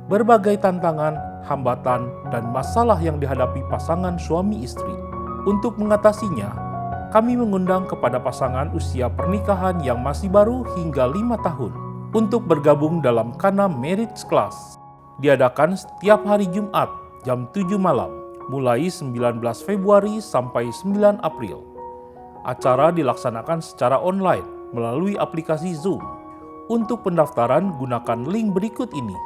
berbagai tantangan, hambatan, dan masalah yang dihadapi pasangan suami istri. Untuk mengatasinya, kami mengundang kepada pasangan usia pernikahan yang masih baru hingga 5 tahun untuk bergabung dalam Kana Marriage Class. Diadakan setiap hari Jumat jam 7 malam, mulai 19 Februari sampai 9 April. Acara dilaksanakan secara online melalui aplikasi Zoom. Untuk pendaftaran, gunakan link berikut ini.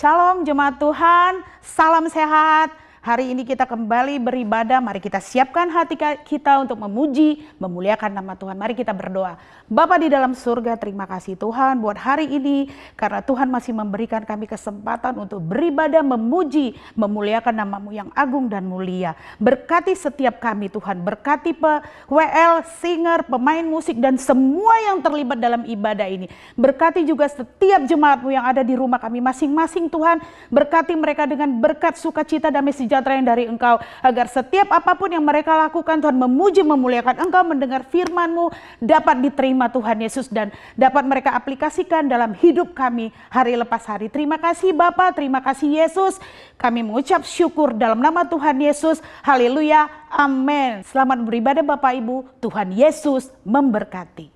Shalom jemaat Tuhan, salam sehat. Hari ini kita kembali beribadah, mari kita siapkan hati kita untuk memuji, memuliakan nama Tuhan. Mari kita berdoa. Bapa di dalam surga, terima kasih Tuhan buat hari ini, karena Tuhan masih memberikan kami kesempatan untuk beribadah, memuji, memuliakan nama-Mu yang agung dan mulia. Berkati setiap kami Tuhan, berkati WL, singer, pemain musik, dan semua yang terlibat dalam ibadah ini. Berkati juga setiap jemaat-Mu yang ada di rumah kami masing-masing Tuhan. Berkati mereka dengan berkat sukacita, damai sejahtera yang dari Engkau, agar setiap apapun yang mereka lakukan Tuhan, memuji memuliakan Engkau, mendengar firman-Mu dapat diterima Tuhan Yesus, dan dapat mereka aplikasikan dalam hidup kami hari lepas hari. Terima kasih Bapa, terima kasih Yesus, kami mengucap syukur dalam nama Tuhan Yesus. Haleluya, amin. Selamat beribadah Bapak Ibu, Tuhan Yesus memberkati.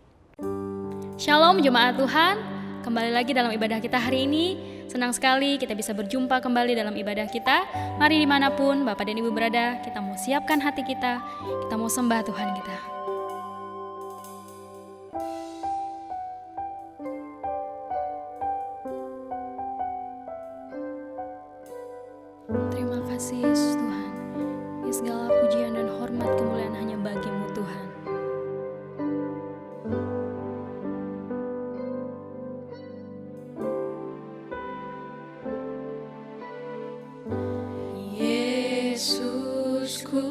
Shalom jemaat Tuhan, kembali lagi dalam ibadah kita hari ini. Senang sekali kita bisa berjumpa kembali dalam ibadah kita. Mari dimanapun Bapak dan Ibu berada, kita mau siapkan hati kita mau sembah Tuhan kita. Terima kasih Yesus Tuhan, ya segala pujian dan hormat kemuliaan hanya bagi-Mu Tuhan. Yesusku,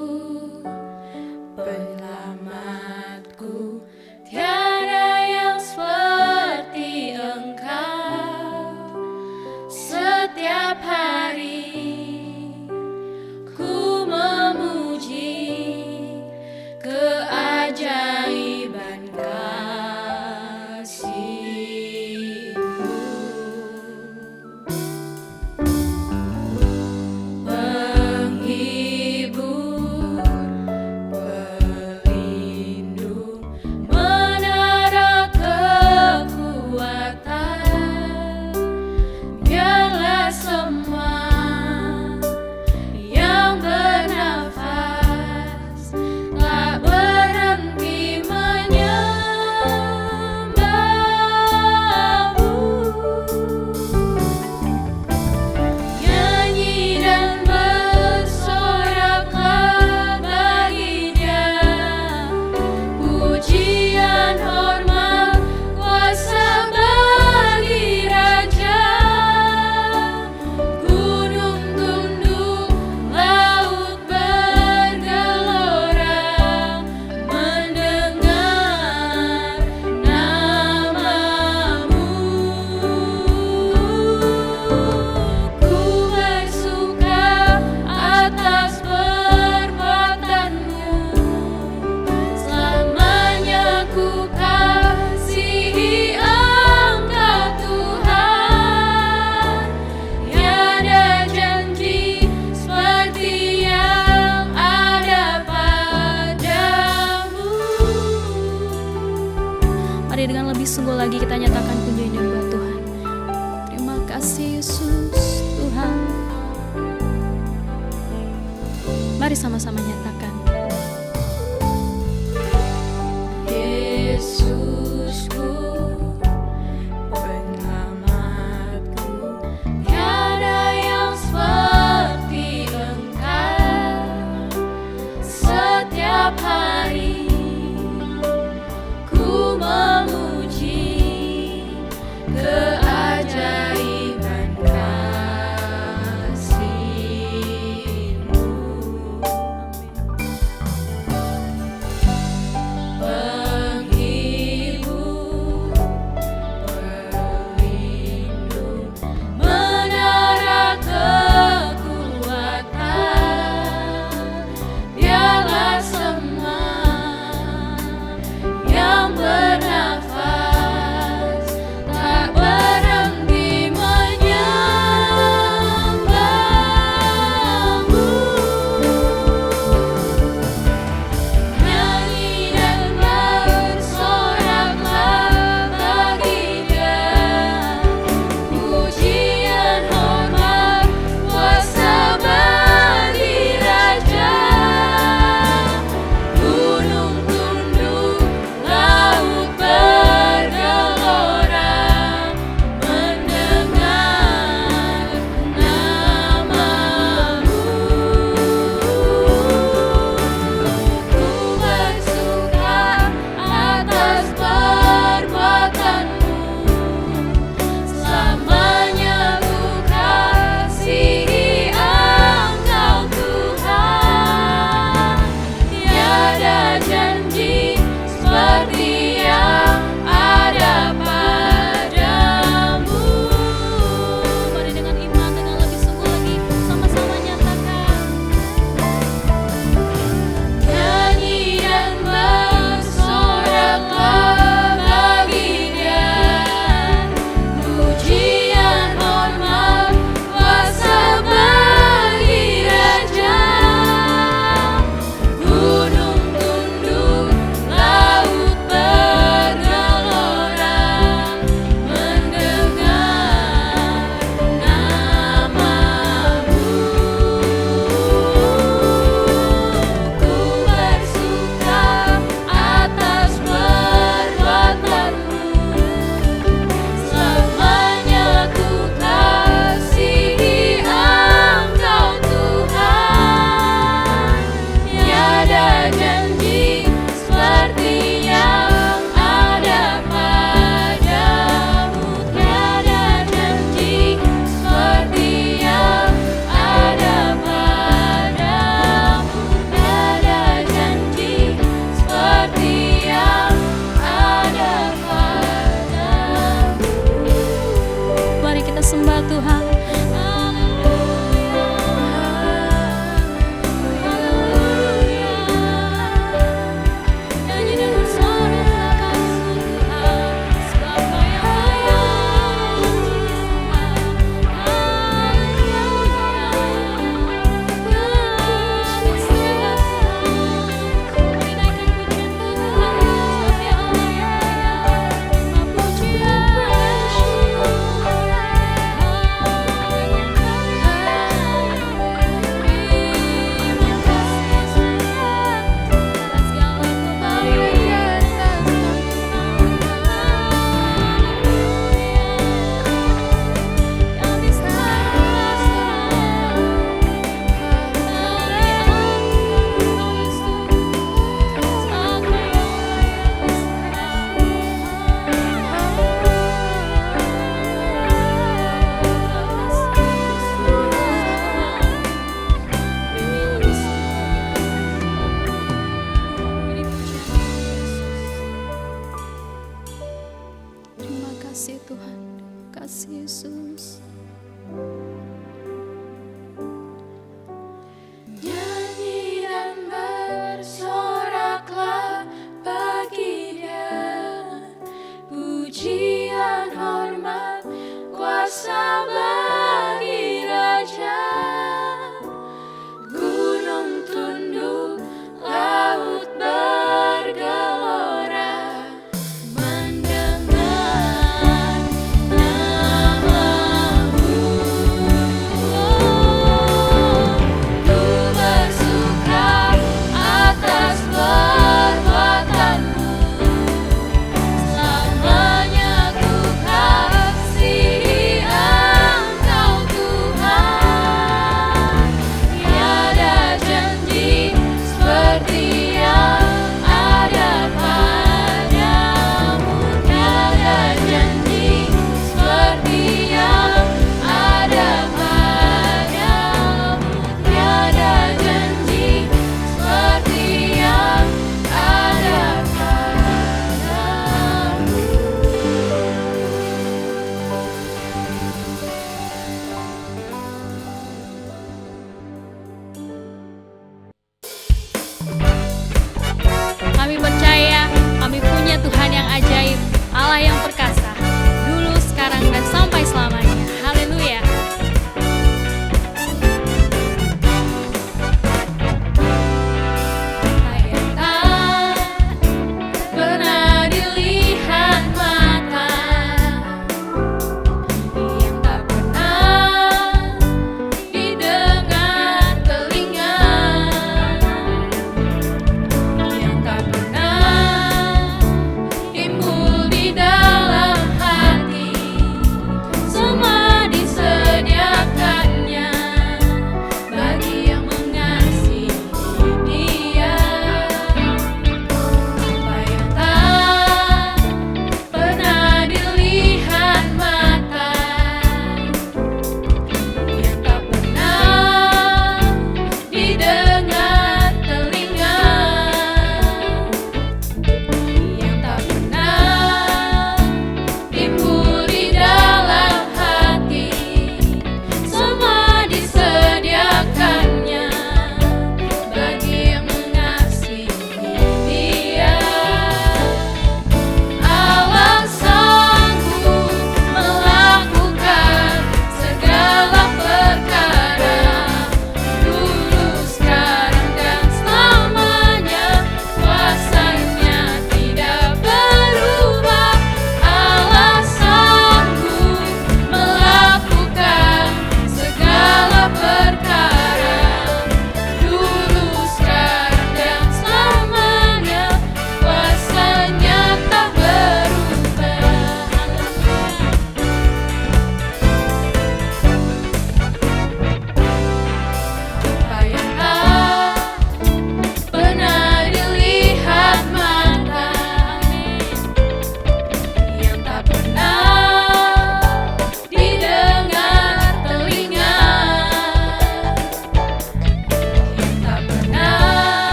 penyelamatku, tiada yang seperti Engkau. Setiap hari ku memuji keajaiban kasih-Mu. Penghibur lagi kita nyatakan pujian buat Tuhan. Terima kasih Yesus Tuhan. Mari sama-sama nyatakan. Yesusku, penyelamatku, tiada yang seperti Engkau. Setiap hari ku memuji keajaiban kasih-Mu. Penghibur, pelindung, menara kekuatan, biarlah semua yang bernafas tak berhenti menyembah-Mu. Nyanyi dan bersoraklah bagi Dia, pujian hormat kuasa bagi Raja. Gunung tunduk, laut bergelora, mendengar nama-Mu. Ku bersuka atas perbuatan-Mu, selamanya ku kasihi Engkau Tuhan. Tiada janji seperti yang ada padamu. Mari dengan iman, dengan lebih sungguh lagi, sama-sama nyatakan. Nyanyi dan bersoraklah bagi Dia, pujian hormat kuasa bagi Raja. Gunung tunduk, laut bergelora, mendengar nama-Mu. Ku bersuka atas perbuatan-Mu, selamanya ku kasihi Engkau Tuhan. Tiada janji seperti yang ada padamu. Tiada janji seperti yang ada padamu. Tiada janji seperti yang ada padamu. Mari kita sembah Tuhan. Nyanyi dan bersoraklah kasih Tuhan, sebab Kau yang layak disembah. Mari naikkan pujian Tuhan, sebab yang layak Terima kasih Tuhan. Terima kasih Yesus. Nyanyi dan bersoraklah bagi Dia, pujian hormat kuasa bagi Raja. Gunung tunduk, laut bergelora, mendengar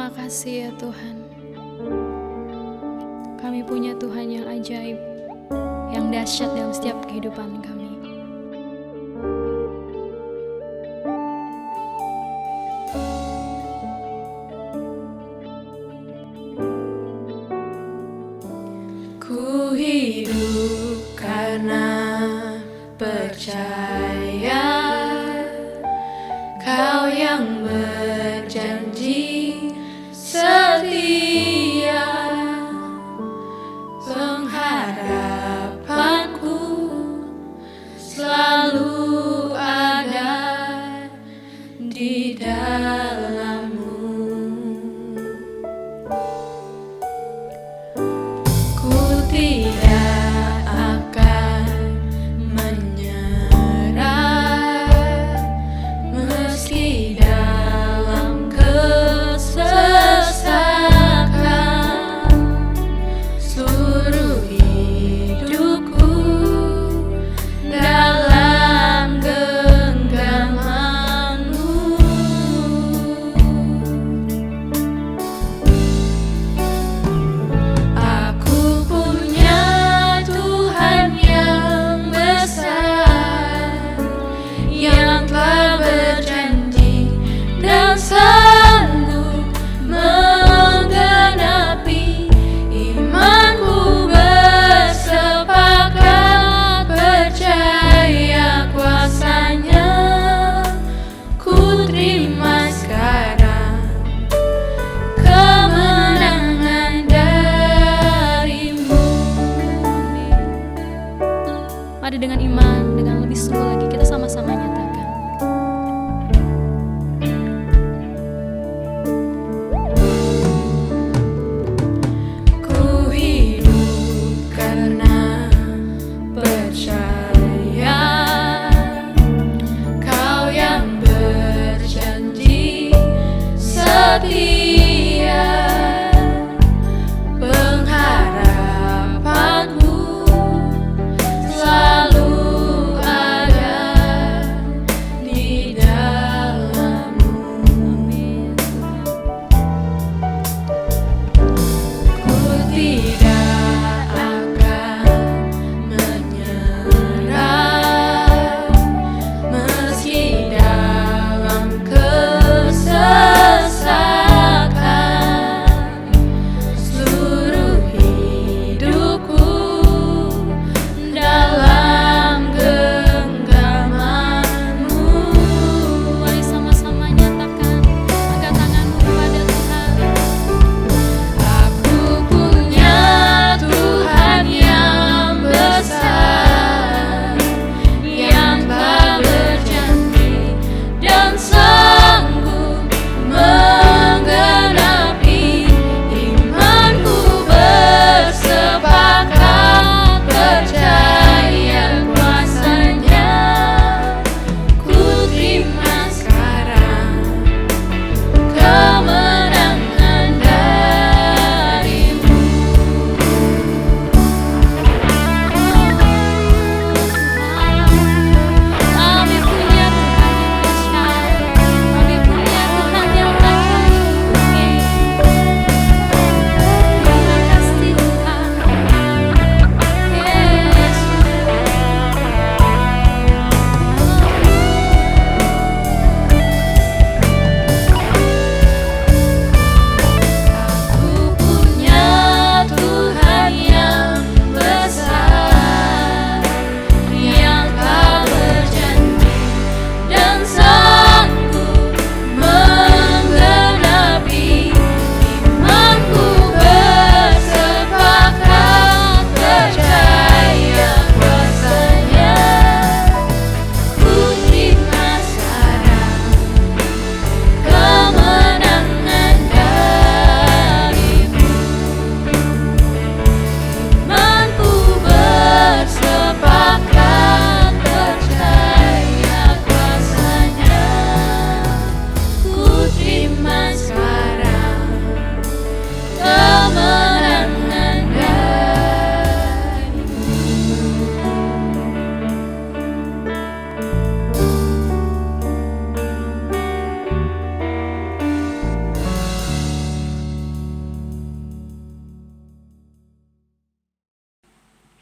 Terima kasih ya Tuhan. Kami punya Tuhan yang ajaib, yang dahsyat dalam setiap kehidupan kami. Ku hidup karena percaya Kau yang berjanji setia, pengharapanku selalu ada di dalam-Mu. Ku tidak akan menyerah meski dalam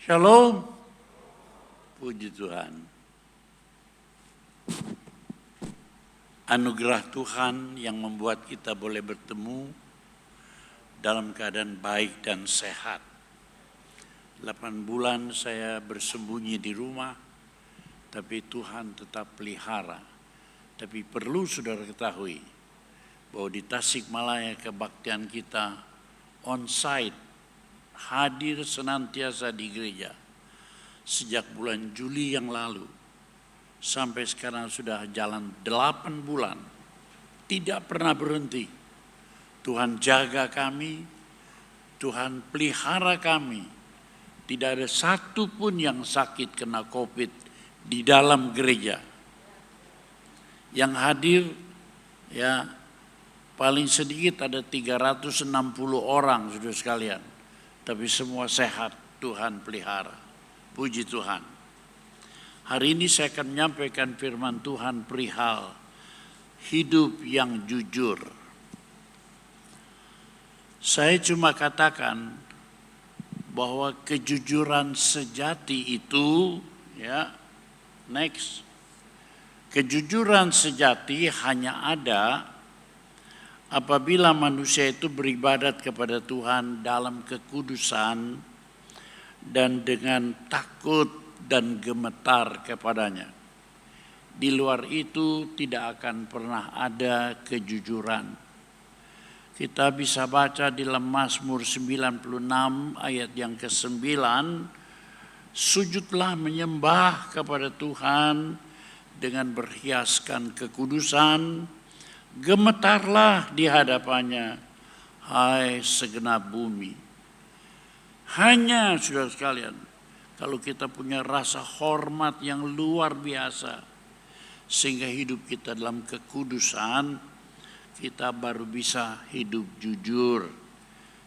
Shalom, puji Tuhan. Anugerah Tuhan yang membuat kita boleh bertemu dalam keadaan baik dan sehat. 8 bulan saya bersembunyi di rumah, tapi Tuhan tetap pelihara. Tapi perlu saudara ketahui bahwa di Tasikmalaya kebaktian kita on-site, hadir senantiasa di gereja. Sejak bulan Juli yang lalu, sampai sekarang sudah jalan 8 bulan, tidak pernah berhenti. Tuhan jaga kami, Tuhan pelihara kami. Tidak ada satu pun yang sakit kena COVID di dalam gereja. Yang hadir ya paling sedikit ada 360 orang saudara sekalian. Tapi semua sehat, Tuhan pelihara. Puji Tuhan. Hari ini saya akan menyampaikan firman Tuhan perihal hidup yang jujur. Saya cuma katakan bahwa kejujuran sejati itu, ya, next. Kejujuran sejati hanya ada apabila manusia itu beribadat kepada Tuhan dalam kekudusan dan dengan takut dan gemetar kepadanya. Di luar itu tidak akan pernah ada kejujuran. Kita bisa baca di dalam Mazmur 96 ayat yang ke-9, sujudlah menyembah kepada Tuhan dengan berhiaskan kekudusan, gemetarlah di hadapannya, hai segenap bumi. Hanya saudara sekalian, kalau kita punya rasa hormat yang luar biasa, sehingga hidup kita dalam kekudusan, kita baru bisa hidup jujur.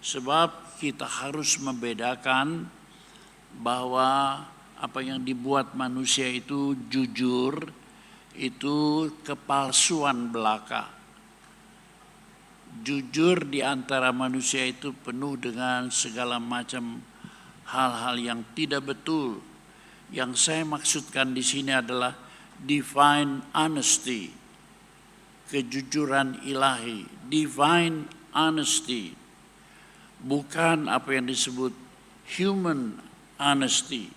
Sebab kita harus membedakan bahwa apa yang dibuat manusia itu jujur, itu kepalsuan belaka. Jujur di antara manusia itu penuh dengan segala macam hal-hal yang tidak betul. Yang saya maksudkan di sini adalah divine honesty. Kejujuran ilahi, divine honesty, bukan apa yang disebut human honesty,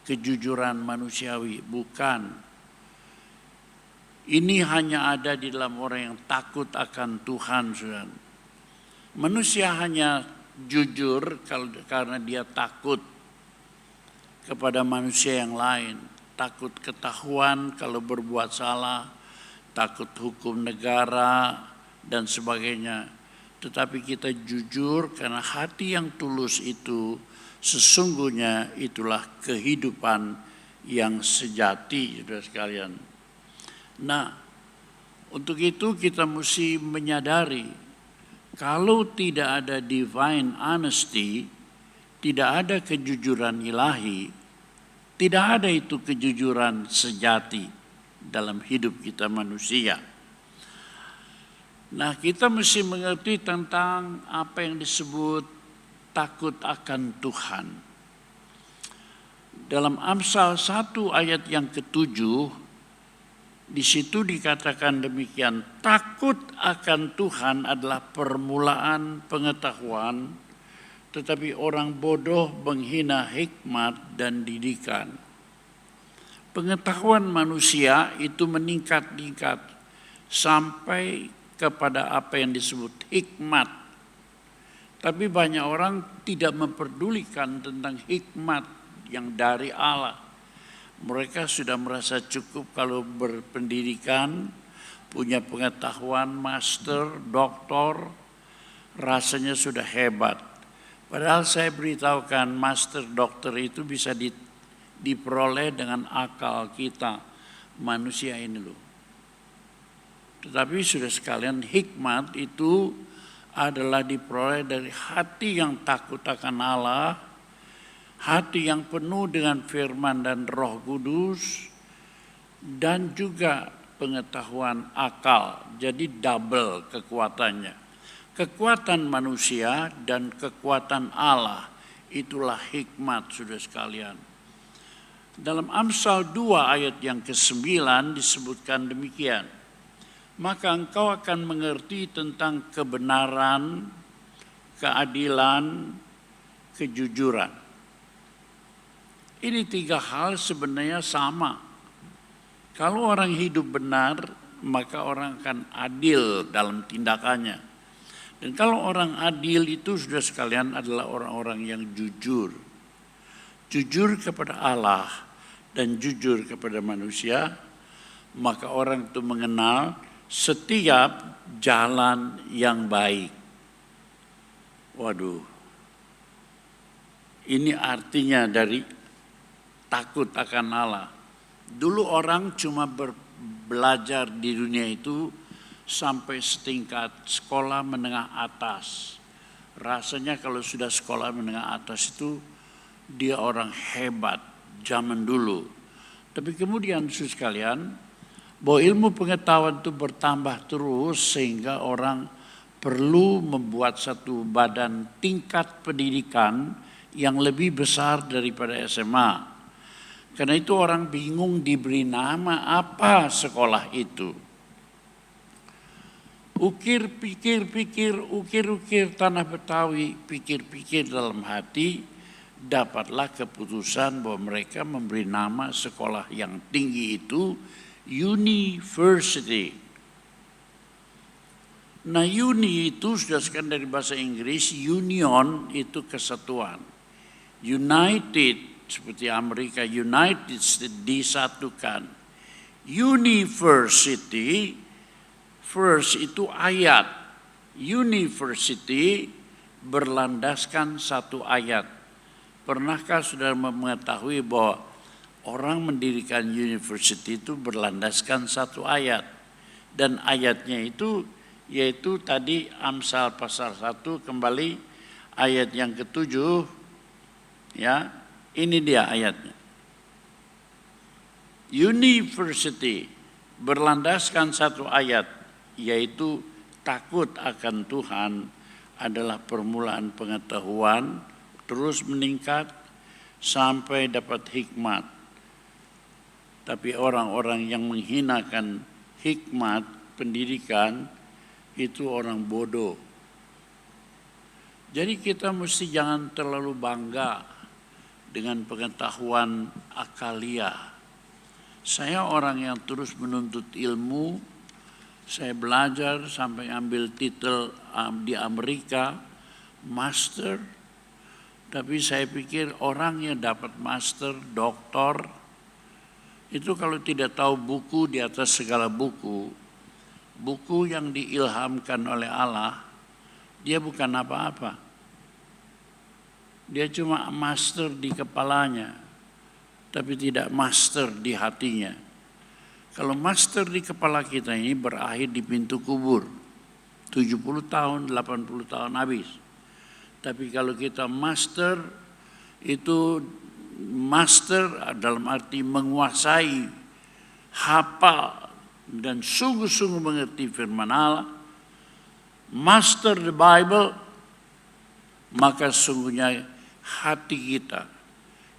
kejujuran manusiawi, bukan. Ini hanya ada di dalam orang yang takut akan Tuhan, saudara. Manusia hanya jujur karena dia takut kepada manusia yang lain, takut ketahuan kalau berbuat salah, takut hukum negara dan sebagainya. Tetapi kita jujur karena hati yang tulus itu sesungguhnya itulah kehidupan yang sejati, saudara sekalian. Nah, untuk itu kita mesti menyadari kalau tidak ada divine honesty, tidak ada kejujuran ilahi, tidak ada itu kejujuran sejati dalam hidup kita manusia. Nah, kita mesti mengerti tentang apa yang disebut takut akan Tuhan. Dalam Amsal 1 ayat yang ke-7, di situ dikatakan demikian, takut akan Tuhan adalah permulaan pengetahuan, tetapi orang bodoh menghina hikmat dan didikan. Pengetahuan manusia itu meningkat-ningkat sampai kepada apa yang disebut hikmat. Tapi banyak orang tidak memperdulikan tentang hikmat yang dari Allah. Mereka sudah merasa cukup kalau berpendidikan, punya pengetahuan master, doktor, rasanya sudah hebat. Padahal saya beritahukan master doktor itu bisa diperoleh dengan akal kita manusia ini loh. Tetapi sudah sekalian hikmat itu adalah diperoleh dari hati yang takut akan Allah, hati yang penuh dengan firman dan Roh Kudus, dan juga pengetahuan akal. Jadi double kekuatannya. Kekuatan manusia dan kekuatan Allah itulah hikmat, saudara sekalian. Dalam Amsal 2 ayat yang ke-9 disebutkan demikian. Maka engkau akan mengerti tentang kebenaran, keadilan, kejujuran. Ini 3 hal sebenarnya sama. Kalau orang hidup benar, maka orang akan adil dalam tindakannya. Dan kalau orang adil itu, saudara sekalian, adalah orang-orang yang jujur. Jujur kepada Allah dan jujur kepada manusia, maka orang itu mengenal setiap jalan yang baik. Waduh, ini artinya dari takut akan Allah. Dulu orang cuma belajar di dunia itu sampai setingkat sekolah menengah atas. Rasanya kalau sudah sekolah menengah atas itu dia orang hebat zaman dulu. Tapi kemudian saudara sekalian, bahwa ilmu pengetahuan itu bertambah terus sehingga orang perlu membuat satu badan tingkat pendidikan yang lebih besar daripada SMA. Karena itu orang bingung diberi nama apa sekolah itu. Ukir tanah Betawi, pikir-pikir dalam hati, dapatlah keputusan bahwa mereka memberi nama sekolah yang tinggi itu university. Nah, uni itu sudah sekarang dari bahasa Inggris, union itu kesatuan. United seperti Amerika, United disatukan. University, first itu ayat. University berlandaskan satu ayat. Pernahkah saudara mengetahui bahwa orang mendirikan university itu berlandaskan satu ayat? Dan ayatnya itu yaitu tadi Amsal pasal 1 kembali ayat yang ke-7. Ya, ini dia ayatnya. University berlandaskan satu ayat, yaitu takut akan Tuhan adalah permulaan pengetahuan, terus meningkat sampai dapat hikmat. Tapi orang-orang yang menghinakan hikmat pendidikan itu orang bodoh. Jadi kita mesti jangan terlalu bangga dengan pengetahuan akalia. Saya orang yang terus menuntut ilmu. Saya belajar sampai ambil titel di Amerika, master. Tapi saya pikir orang yang dapat master, doktor, itu kalau tidak tahu buku di atas segala buku, buku yang diilhamkan oleh Allah, dia bukan apa-apa. Dia cuma master di kepalanya, tapi tidak master di hatinya. Kalau master di kepala kita ini berakhir di pintu kubur, 70 tahun, 80 tahun habis. Tapi kalau kita master, itu master dalam arti menguasai, hafal, dan sungguh-sungguh mengerti firman Allah, master the Bible, maka sungguhnya hati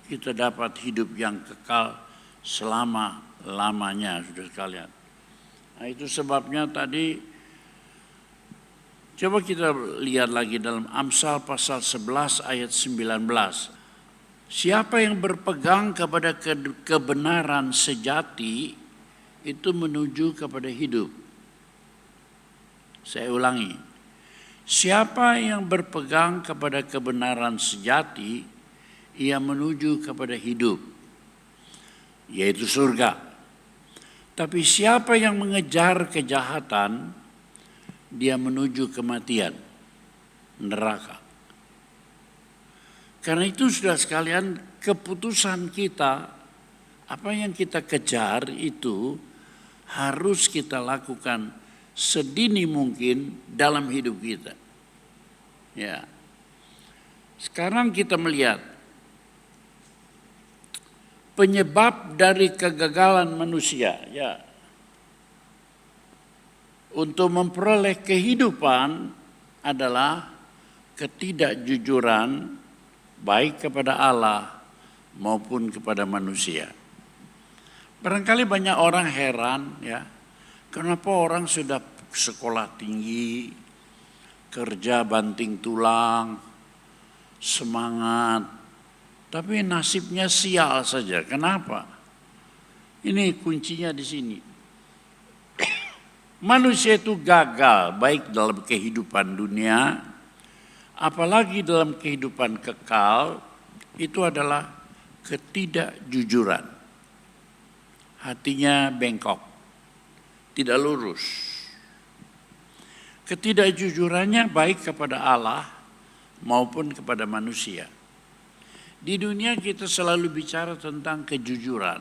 kita dapat hidup yang kekal selama-lamanya, saudara sekalian. Nah, itu sebabnya tadi coba kita lihat lagi dalam Amsal pasal 11 ayat 19. Siapa yang berpegang kepada kebenaran sejati itu menuju kepada hidup. Saya ulangi. Siapa yang berpegang kepada kebenaran sejati, ia menuju kepada hidup, yaitu surga. Tapi siapa yang mengejar kejahatan, dia menuju kematian, neraka. Karena itu sudah sekalian, keputusan kita, apa yang kita kejar itu harus kita lakukan sedini mungkin dalam hidup kita. Ya. Sekarang kita melihat penyebab dari kegagalan manusia, ya. Untuk memperoleh kehidupan adalah ketidakjujuran baik kepada Allah maupun kepada manusia. Barangkali banyak orang heran ya, kenapa orang sudah sekolah tinggi, kerja banting tulang, semangat, tapi nasibnya sial saja. Kenapa? Ini kuncinya di sini. Manusia itu gagal baik dalam kehidupan dunia, apalagi dalam kehidupan kekal, itu adalah ketidakjujuran. Hatinya bengkok, tidak lurus. Ketidakjujurannya baik kepada Allah maupun kepada manusia. Di dunia kita selalu bicara tentang kejujuran,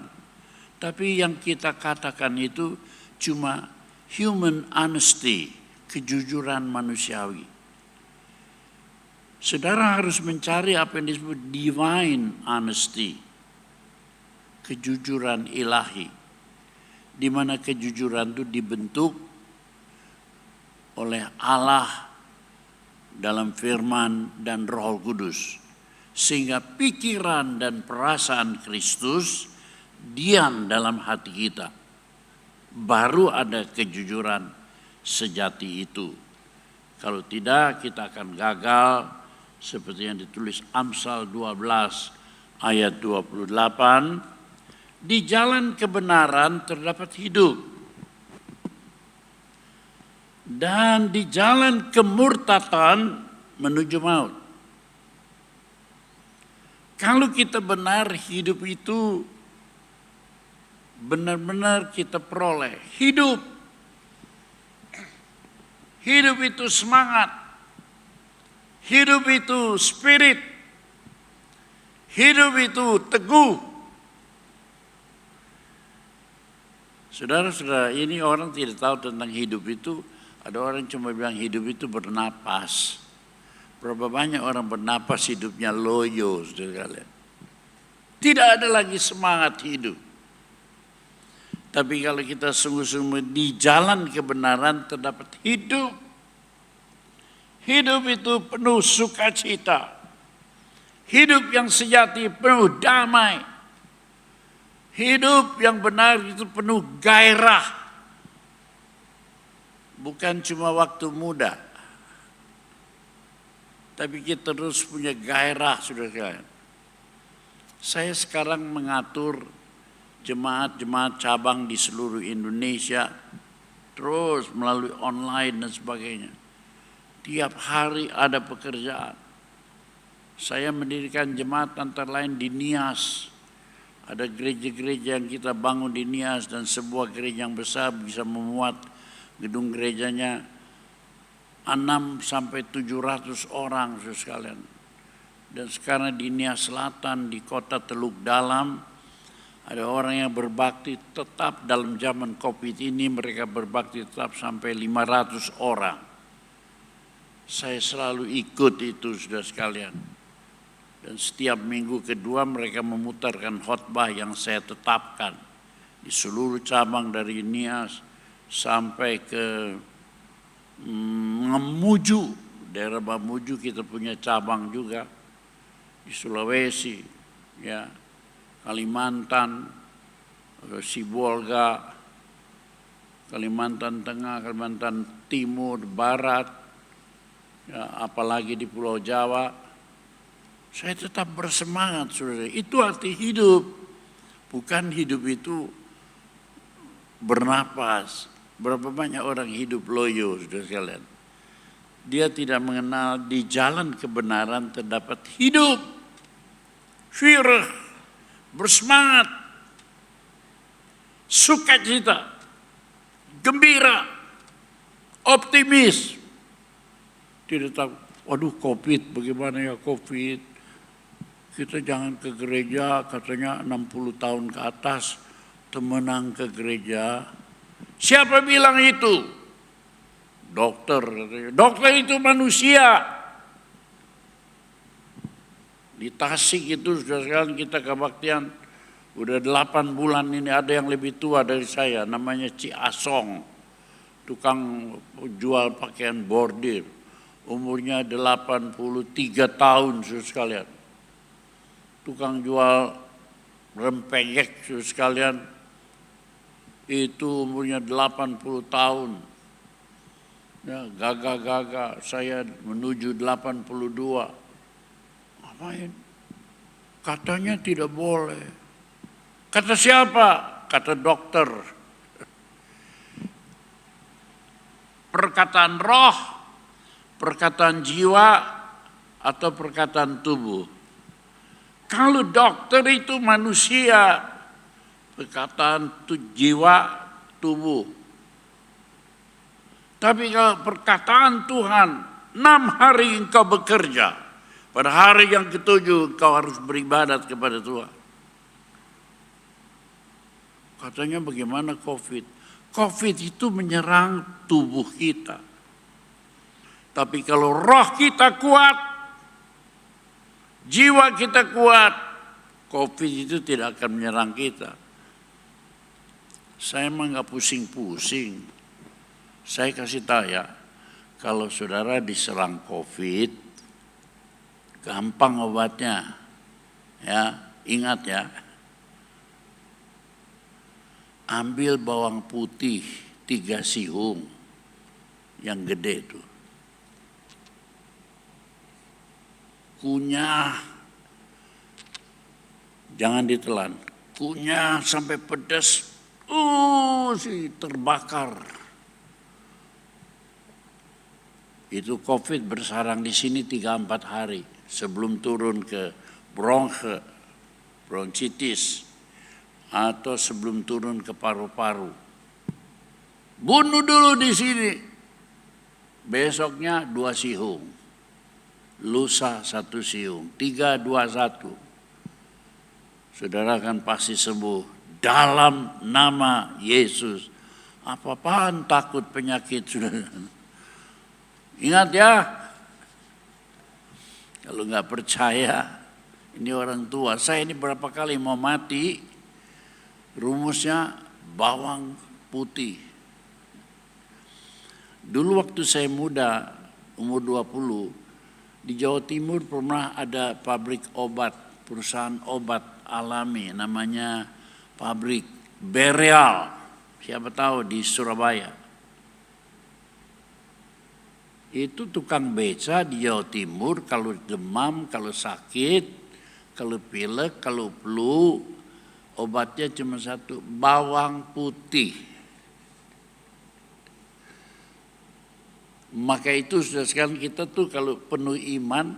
tapi yang kita katakan itu cuma human honesty, kejujuran manusiawi. Saudara harus mencari apa yang disebut divine honesty, kejujuran ilahi, di mana kejujuran itu dibentuk oleh Allah dalam firman dan Roh Kudus, sehingga pikiran dan perasaan Kristus diam dalam hati kita. Baru ada kejujuran sejati itu. Kalau tidak, kita akan gagal seperti yang ditulis Amsal 12 ayat 28. Di jalan kebenaran terdapat hidup, dan di jalan kemurtatan menuju maut. Kalau kita benar, hidup itu benar-benar kita peroleh. Hidup itu semangat, hidup itu spirit, hidup itu teguh. Saudara-saudara, ini orang tidak tahu tentang hidup itu. Ada orang cuma bilang hidup itu bernapas. Berapa banyak orang bernapas hidupnya loyo, saudara kalian. Tidak ada lagi semangat hidup. Tapi kalau kita sungguh-sungguh di jalan kebenaran terdapat hidup. Hidup itu penuh sukacita. Hidup yang sejati penuh damai. Hidup yang benar itu penuh gairah. Bukan cuma waktu muda. Tapi kita terus punya gairah, saudara-saudara. Saya sekarang mengatur jemaat-jemaat cabang di seluruh Indonesia, terus melalui online dan sebagainya. Tiap hari ada pekerjaan. Saya mendirikan jemaat antara lain di Nias. Ada gereja-gereja yang kita bangun di Nias, dan sebuah gereja yang besar bisa memuat gedung gerejanya 6 sampai 700 orang, saudara sekalian. Dan sekarang di Nias Selatan, di kota Teluk Dalam, ada orang yang berbakti tetap dalam zaman COVID ini, mereka berbakti tetap sampai 500 orang. Saya selalu ikut itu, saudara sekalian. Dan setiap minggu kedua mereka memutarkan khotbah yang saya tetapkan di seluruh cabang dari Nias sampai ke Mamuju, daerah Mamuju kita punya cabang juga, di Sulawesi, ya, Kalimantan, Sibolga, Kalimantan Tengah, Kalimantan Timur, Barat, ya, apalagi di Pulau Jawa. Saya tetap bersemangat, saudara. Itu arti hidup. Bukan hidup itu bernapas. Berapa banyak orang hidup loyo, saudara sekalian. Dia tidak mengenal di jalan kebenaran terdapat hidup. Firah, bersemangat, sukacita, gembira, optimis. Tidak tahu, waduh COVID, bagaimana ya COVID. Kita jangan ke gereja, katanya 60 tahun ke atas, temenang ke gereja. Siapa bilang itu? Dokter. Dokter itu manusia. Di Tasik itu sudah sekarang kita kebaktian. Udah 8 bulan ini, ada yang lebih tua dari saya. Namanya Ci Asong. Tukang jual pakaian bordir. Umurnya 83 tahun sudah sekalian. tukang jual rempeyek sekalian, itu umurnya 80 tahun. Ya, gagah-gagah, saya menuju 82. Ngapain? Katanya tidak boleh. Kata siapa? Kata dokter. Perkataan roh, perkataan jiwa, atau perkataan tubuh. Kalau dokter itu manusia, perkataan jiwa, tubuh. Tapi kalau perkataan Tuhan, 6 hari engkau bekerja, pada hari yang ke-7 engkau harus beribadat kepada Tuhan. Katanya bagaimana COVID? COVID itu menyerang tubuh kita. Tapi kalau roh kita kuat, jiwa kita kuat, COVID itu tidak akan menyerang kita. Saya emang gak pusing-pusing. Saya kasih tahu ya, kalau saudara diserang COVID, gampang obatnya. Ya, ingat ya. Ambil bawang putih 3 siung yang gede itu. Kunyah, jangan ditelan. Kunyah sampai pedas, terbakar. Itu COVID bersarang di sini 3-4 hari sebelum turun ke bronkitis, atau sebelum turun ke paru-paru. Bunuh dulu di sini. Besoknya 2 siung. Lusa 1 siung. 3, 2, 1. Saudara akan pasti sembuh dalam nama Yesus. Apa-apaan takut penyakit, saudara. Ingat ya. Kalau nggak percaya, ini orang tua. Saya ini berapa kali mau mati, rumusnya bawang putih. Dulu waktu saya muda, umur 20, di Jawa Timur pernah ada pabrik obat, perusahaan obat alami, namanya pabrik Bereal. Siapa tahu di Surabaya. Itu tukang beca di Jawa Timur, kalau demam, kalau sakit, kalau pilek, kalau flu, obatnya cuma 1, bawang putih. Maka itu sudah sekarang kita tuh kalau penuh iman,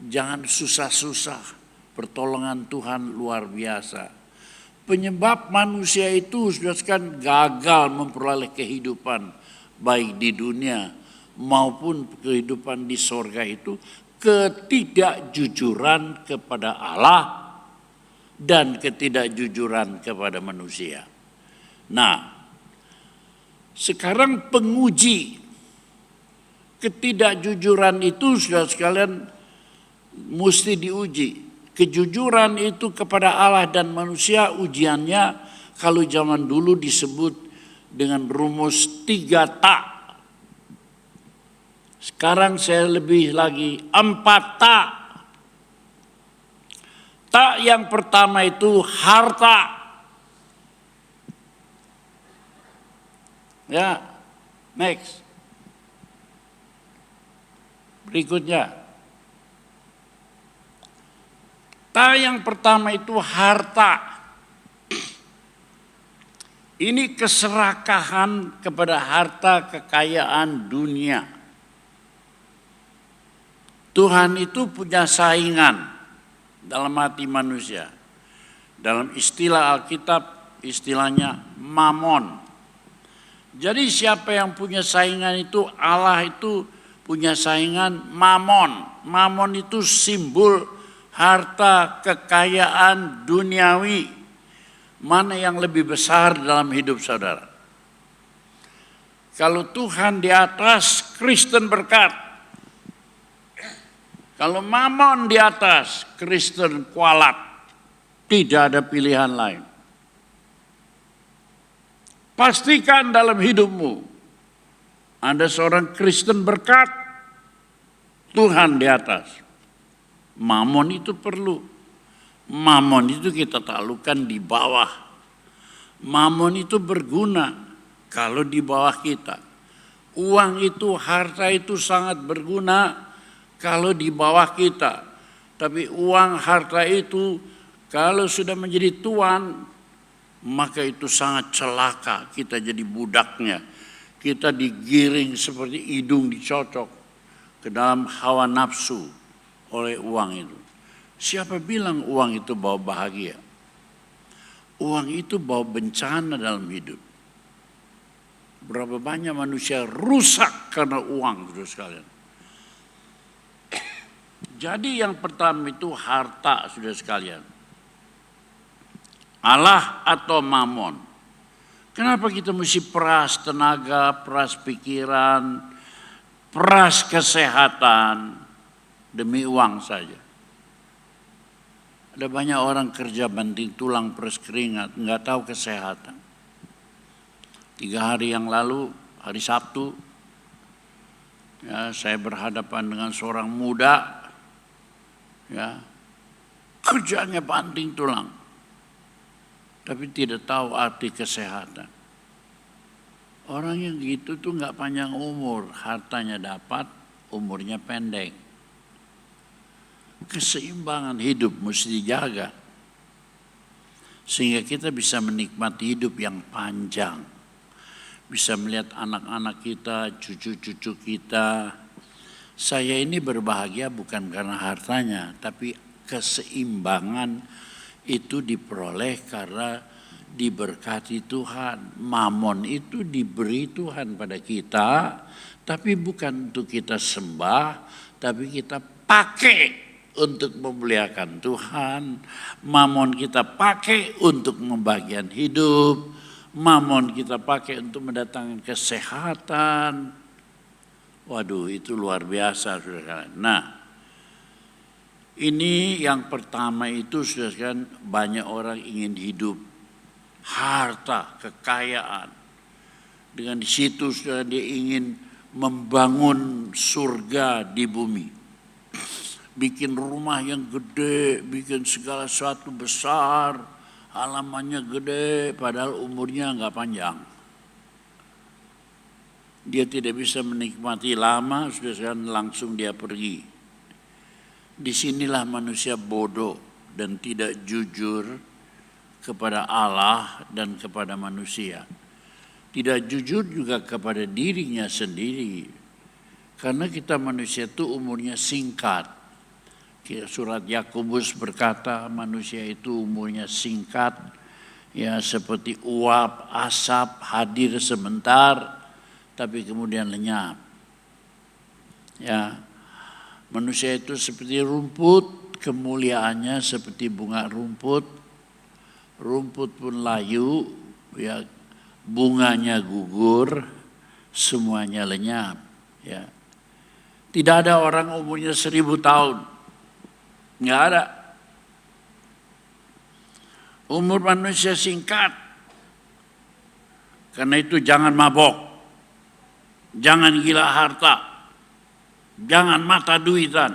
jangan susah-susah. Pertolongan Tuhan luar biasa. Penyebab manusia itu sudah sekarang gagal memperoleh kehidupan baik di dunia maupun kehidupan di sorga itu ketidakjujuran kepada Allah dan ketidakjujuran kepada manusia. Nah, sekarang penguji ketidakjujuran itu sudah sekalian mesti diuji. Kejujuran itu kepada Allah dan manusia ujiannya kalau zaman dulu disebut dengan rumus 3 tak. Sekarang saya lebih lagi 4 tak. Tak yang pertama itu harta. Ya, next. Berikutnya. Tak yang pertama itu harta. Ini keserakahan kepada harta kekayaan dunia. Tuhan itu punya saingan dalam hati manusia. Dalam istilah Alkitab, istilahnya mamon. Jadi siapa yang punya saingan itu, Allah itu punya saingan mamon. Mamon itu simbol harta kekayaan duniawi. Mana yang lebih besar dalam hidup saudara? Kalau Tuhan di atas, Kristen berkat. Kalau mamon di atas, Kristen kualat. Tidak ada pilihan lain. Pastikan dalam hidupmu, Anda seorang Kristen berkat, Tuhan di atas. Mamon itu perlu. Mamon itu kita taklukkan di bawah. Mamon itu berguna kalau di bawah kita. Uang itu, harta itu sangat berguna kalau di bawah kita. Tapi uang, harta itu kalau sudah menjadi tuan, maka itu sangat celaka. Kita jadi budaknya. Kita digiring seperti hidung dicocok ke dalam hawa nafsu oleh uang itu. Siapa bilang uang itu bawa bahagia? Uang itu bawa bencana dalam hidup. Berapa banyak manusia rusak karena uang, saudara sekalian. Jadi yang pertama itu harta, saudara sekalian. Allah atau mamon. Kenapa kita mesti peras tenaga, peras pikiran, peras kesehatan demi uang saja? Ada banyak orang kerja banting tulang, peras keringat, nggak tahu kesehatan. 3 hari yang lalu, hari Sabtu, ya, saya berhadapan dengan seorang muda, ya, kerjanya banting tulang, tapi tidak tahu arti kesehatan. Orang yang gitu tuh nggak panjang umur, hartanya dapat, umurnya pendek. Keseimbangan hidup mesti dijaga sehingga kita bisa menikmati hidup yang panjang, bisa melihat anak-anak kita, cucu-cucu kita. Saya ini berbahagia bukan karena hartanya, tapi keseimbangan itu diperoleh karena diberkati Tuhan. Mamon itu diberi Tuhan pada kita, tapi bukan untuk kita sembah, tapi kita pakai untuk memuliakan Tuhan. Mamon kita pakai untuk membagian hidup. Mamon kita pakai untuk mendatangkan kesehatan. Waduh, itu luar biasa, saudara. Nah, ini yang pertama itu, saudara, banyak orang ingin hidup harta, kekayaan. Dengan di situ, saudara, dia ingin membangun surga di bumi. Bikin rumah yang gede, bikin segala sesuatu besar, halamannya gede, padahal umurnya nggak panjang. Dia tidak bisa menikmati lama, sudah langsung dia pergi. Disinilah manusia bodoh dan tidak jujur kepada Allah dan kepada manusia. Tidak jujur juga kepada dirinya sendiri. Karena kita manusia itu umurnya singkat. Surat Yakobus berkata manusia itu umurnya singkat, ya, seperti uap, asap, hadir sebentar, tapi kemudian lenyap. Ya, manusia itu seperti rumput, kemuliaannya seperti bunga rumput. Rumput pun layu, ya, bunganya gugur, semuanya lenyap. Ya, tidak ada orang umurnya 1000 tahun. Nggak ada. Umur manusia singkat. Karena itu jangan mabok. Jangan gila harta. Jangan mata duitan.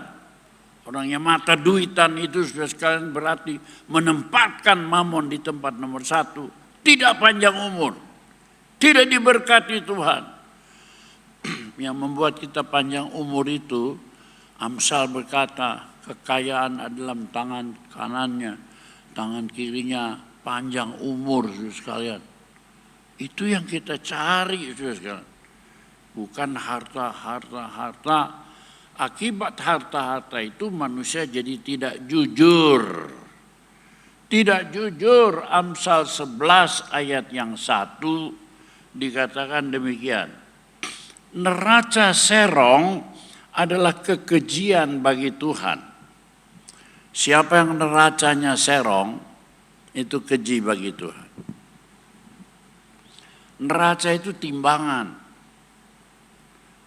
Orang yang mata duitan itu sudah sekalian berarti menempatkan mamon di tempat nomor 1. Tidak panjang umur. Tidak diberkati Tuhan. Yang membuat kita panjang umur itu, Amsal berkata, kekayaan adalah tangan kanannya, tangan kirinya panjang umur, saudara sekalian. Itu yang kita cari, saudara sekalian. Bukan harta. Akibat harta-harta itu manusia jadi tidak jujur. Tidak jujur. Amsal 11 ayat yang 1 dikatakan demikian. Neraca serong adalah kekejian bagi Tuhan. Siapa yang neracanya serong, itu keji bagi Tuhan. Neraca itu timbangan.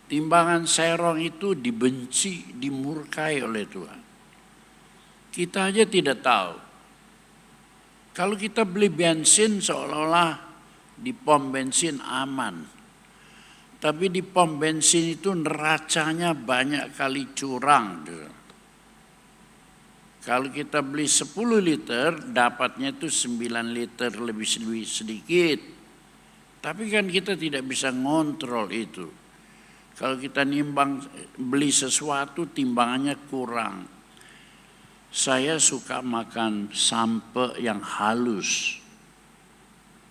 Timbangan serong itu dibenci, dimurkai oleh Tuhan. Kita aja tidak tahu. Kalau kita beli bensin seolah-olah di pom bensin aman. Tapi di pom bensin itu neracanya banyak kali curang. Kalau kita beli 10 liter, dapatnya itu 9 liter lebih sedikit. Tapi kan kita tidak bisa ngontrol itu. Kalau kita nimbang beli sesuatu, timbangannya kurang. Saya suka makan sampe yang halus,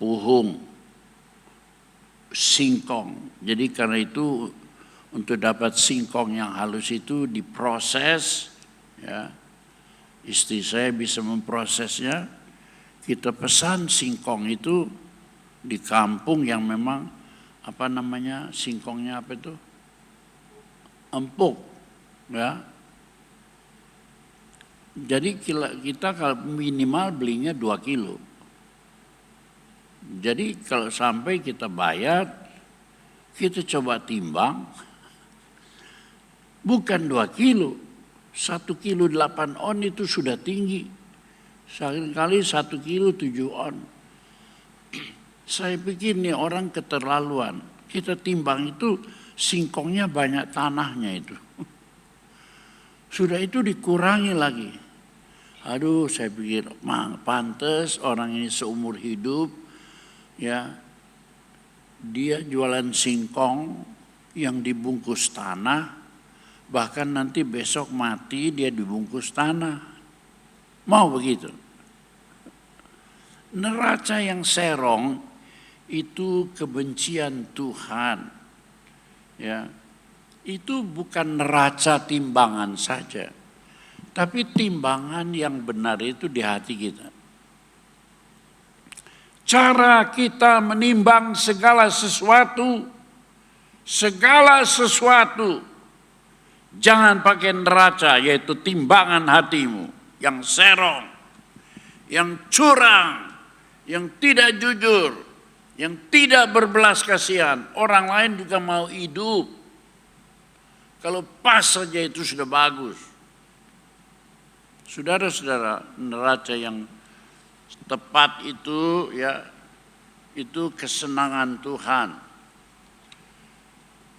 puhung, singkong. Jadi karena itu untuk dapat singkong yang halus itu diproses, ya. Istri saya bisa memprosesnya. Kita pesan singkong itu di kampung yang memang singkongnya apa itu? Empuk, ya. Jadi kita kalau minimal belinya 2 kilo. Jadi kalau sampai kita bayar, kita coba timbang, bukan 2 kilo. 1 kilo 8 on itu sudah tinggi. Sekali 1 kilo 7 on. Saya pikir nih orang keterlaluan. Kita timbang itu singkongnya banyak tanahnya itu. Sudah itu dikurangi lagi. Aduh, saya pikir pantes orang ini seumur hidup, ya, dia jualan singkong yang dibungkus tanah. Bahkan nanti besok mati dia dibungkus tanah. Mau begitu? Neraca yang serong itu kebencian Tuhan. Ya. Itu bukan neraca timbangan saja. Tapi timbangan yang benar itu di hati kita. Cara kita menimbang segala sesuatu, jangan pakai neraca, yaitu timbangan hatimu yang serong, yang curang, yang tidak jujur, yang tidak berbelas kasihan. Orang lain juga mau hidup. Kalau pas saja itu sudah bagus. Saudara-saudara, neraca yang tepat itu, ya, itu kesenangan Tuhan.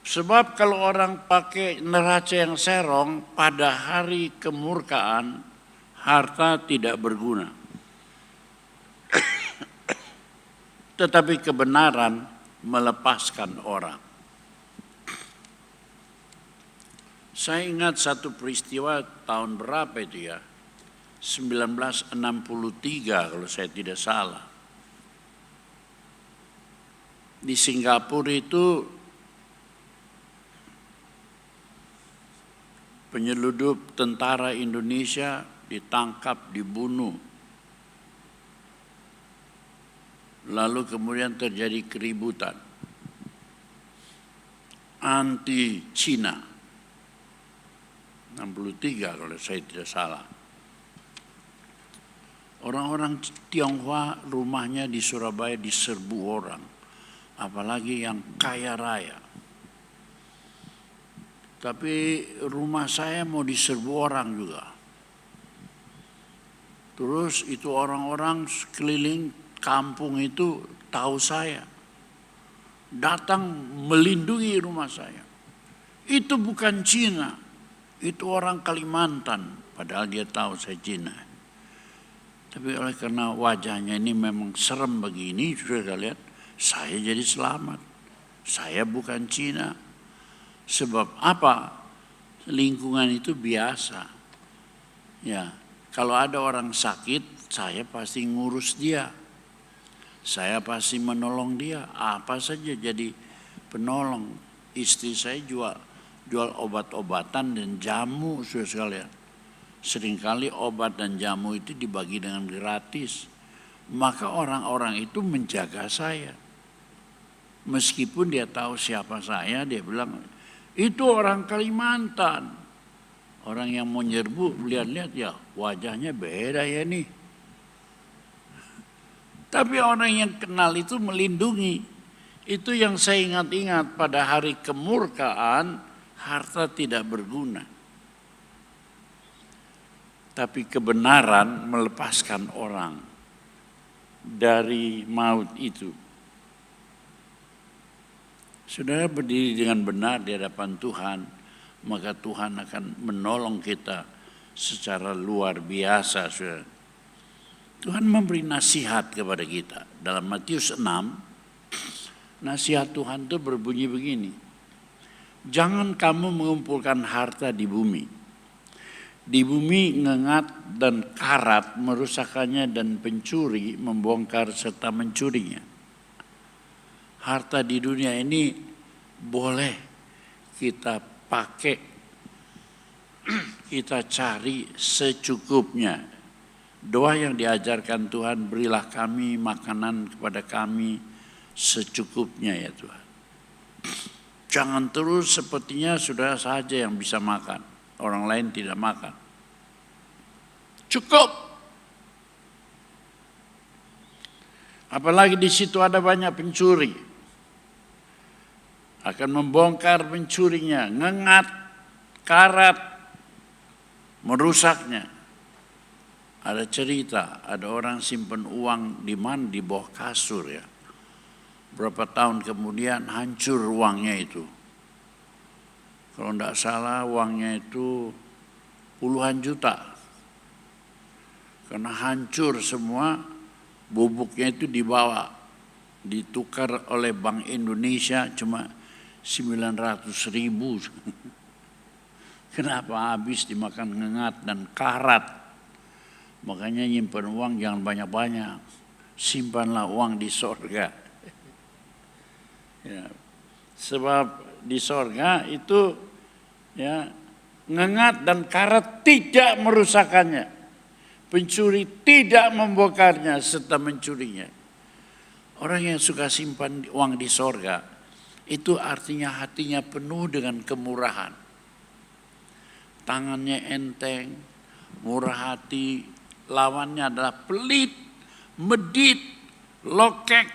Sebab kalau orang pakai neraca yang serong, pada hari kemurkaan, harta tidak berguna. Tetapi kebenaran melepaskan orang. Saya ingat satu peristiwa tahun berapa itu ya? 1963 kalau saya tidak salah. Di Singapura itu penyeludup tentara Indonesia ditangkap, dibunuh. Lalu kemudian terjadi keributan anti Cina. 63 kalau saya tidak salah. Orang-orang Tionghoa rumahnya di Surabaya diserbu orang. Apalagi yang kaya raya. Tapi rumah saya mau diserbu orang juga. Terus itu orang-orang sekeliling kampung itu tahu saya. Datang melindungi rumah saya. Itu bukan Cina. Itu orang Kalimantan. Padahal dia tahu saya Cina. Tapi oleh karena wajahnya ini memang serem begini, sudah lihat, saya jadi selamat. Saya bukan Cina. Sebab apa? Lingkungan itu biasa. Ya, kalau ada orang sakit, saya pasti ngurus dia. Saya pasti menolong dia. Apa saja jadi penolong. Istri saya jual obat-obatan dan jamu, sudah sekalian. Seringkali obat dan jamu itu dibagi dengan gratis. Maka orang-orang itu menjaga saya. Meskipun dia tahu siapa saya, dia bilang, itu orang Kalimantan. Orang yang mau nyerbu, lihat-lihat ya wajahnya beda ya nih. Tapi orang yang kenal itu melindungi. Itu yang saya ingat-ingat pada hari kemurkaan, harta tidak berguna. Tapi kebenaran melepaskan orang dari maut itu. Saudara berdiri dengan benar di hadapan Tuhan, maka Tuhan akan menolong kita secara luar biasa. Saudara. Tuhan memberi nasihat kepada kita. Dalam Matius 6, nasihat Tuhan itu berbunyi begini. Jangan kamu mengumpulkan harta di bumi. Di bumi ngengat dan karat merusakannya dan pencuri membongkar serta mencurinya. Harta di dunia ini boleh kita pakai, kita cari secukupnya. Doa yang diajarkan Tuhan, berilah kami makanan kepada kami secukupnya ya Tuhan. Jangan terus sepertinya saudara saja yang bisa makan, orang lain tidak makan. Cukup. Apalagi di situ ada banyak pencuri. Akan membongkar pencurinya, ngengat, karat, merusaknya. Ada cerita, ada orang simpan uang di mana, di bawah kasur ya. Berapa tahun kemudian hancur uangnya itu. Kalau tidak salah uangnya itu puluhan juta. Karena hancur semua, bubuknya itu dibawa. Ditukar oleh Bank Indonesia cuma 900.000. Kenapa habis dimakan ngengat dan karat? Makanya nyimpan uang jangan banyak-banyak. Simpanlah uang di sorga. Ya, sebab di sorga itu ya ngengat dan karat tidak merusakannya, pencuri tidak membongkarnya serta mencurinya. Orang yang suka simpan uang di sorga itu artinya hatinya penuh dengan kemurahan, tangannya enteng, murah hati. Lawannya adalah pelit, medit, lokek,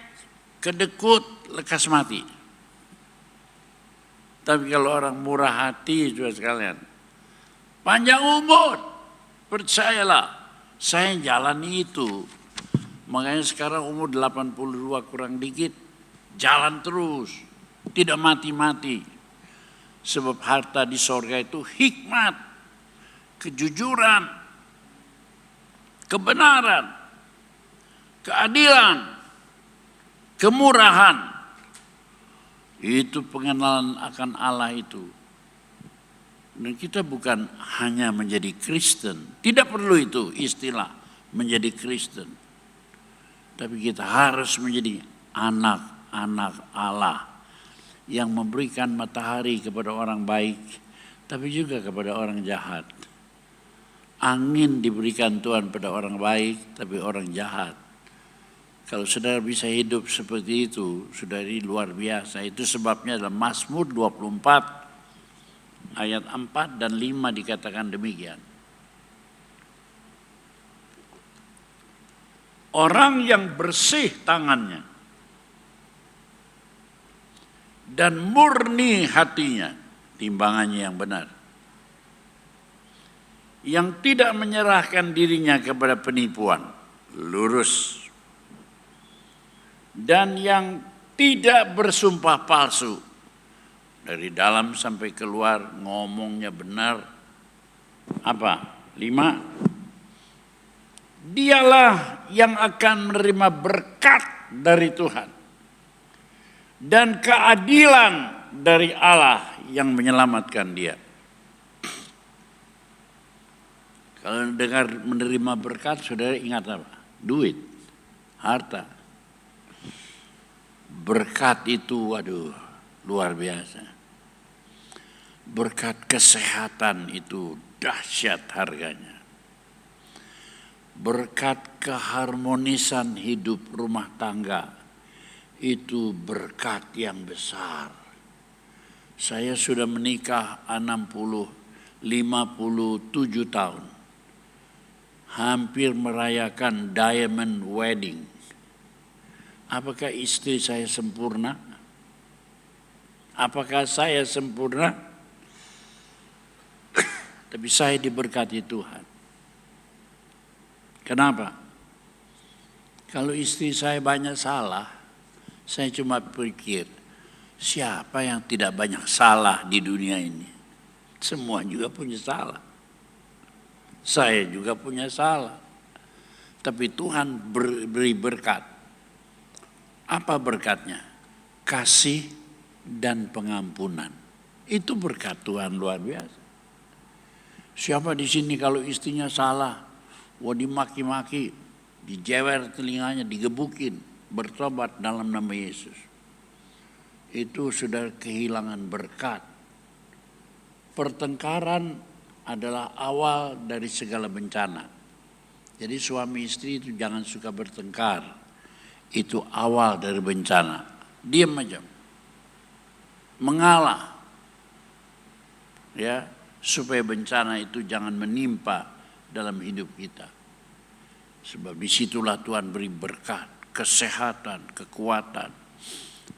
kedekut, lekas mati. Tapi kalau orang murah hati juga sekalian, panjang umur, percayalah, saya jalani itu. Makanya sekarang umur 82 kurang dikit, jalan terus, tidak mati-mati. Sebab harta di sorga itu hikmat, kejujuran, kebenaran, keadilan, kemurahan. Itu pengenalan akan Allah itu. Dan kita bukan hanya menjadi Kristen. Tidak perlu itu istilah menjadi Kristen. Tapi kita harus menjadi anak-anak Allah. Yang memberikan matahari kepada orang baik. Tapi juga kepada orang jahat. Angin diberikan Tuhan pada orang baik, tapi orang jahat. Kalau saudara bisa hidup seperti itu, saudara ini luar biasa. Itu sebabnya dalam Mazmur 24 ayat 4 dan 5 dikatakan demikian. Orang yang bersih tangannya dan murni hatinya, timbangannya yang benar, yang tidak menyerahkan dirinya kepada penipuan, lurus, dan yang tidak bersumpah palsu, dari dalam sampai keluar ngomongnya benar. Apa? 5. Dialah yang akan menerima berkat dari Tuhan dan keadilan dari Allah yang menyelamatkan dia. Kalau dengar menerima berkat, saudara ingat apa? Duit, harta. Berkat itu, waduh, luar biasa. Berkat kesehatan itu dahsyat harganya. Berkat keharmonisan hidup rumah tangga itu berkat yang besar. Saya sudah menikah 57 tahun. Hampir merayakan diamond wedding. Apakah istri saya sempurna? Apakah saya sempurna? Tapi saya diberkati Tuhan. Kenapa? Kalau istri saya banyak salah, saya cuma pikir, siapa yang tidak banyak salah di dunia ini? Semua juga punya salah. Saya juga punya salah. Tapi Tuhan beri berkat. Apa berkatnya? Kasih dan pengampunan. Itu berkat Tuhan luar biasa. Siapa di sini kalau istrinya salah, dimaki-maki, dijewer telinganya, digebukin, bertobat dalam nama Yesus. Itu sudah kehilangan berkat. Pertengkaran adalah awal dari segala bencana. Jadi suami istri itu jangan suka bertengkar. Itu awal dari bencana. Diam aja. Mengalah. Ya, supaya bencana itu jangan menimpa dalam hidup kita. Sebab disitulah Tuhan beri berkat, kesehatan, kekuatan,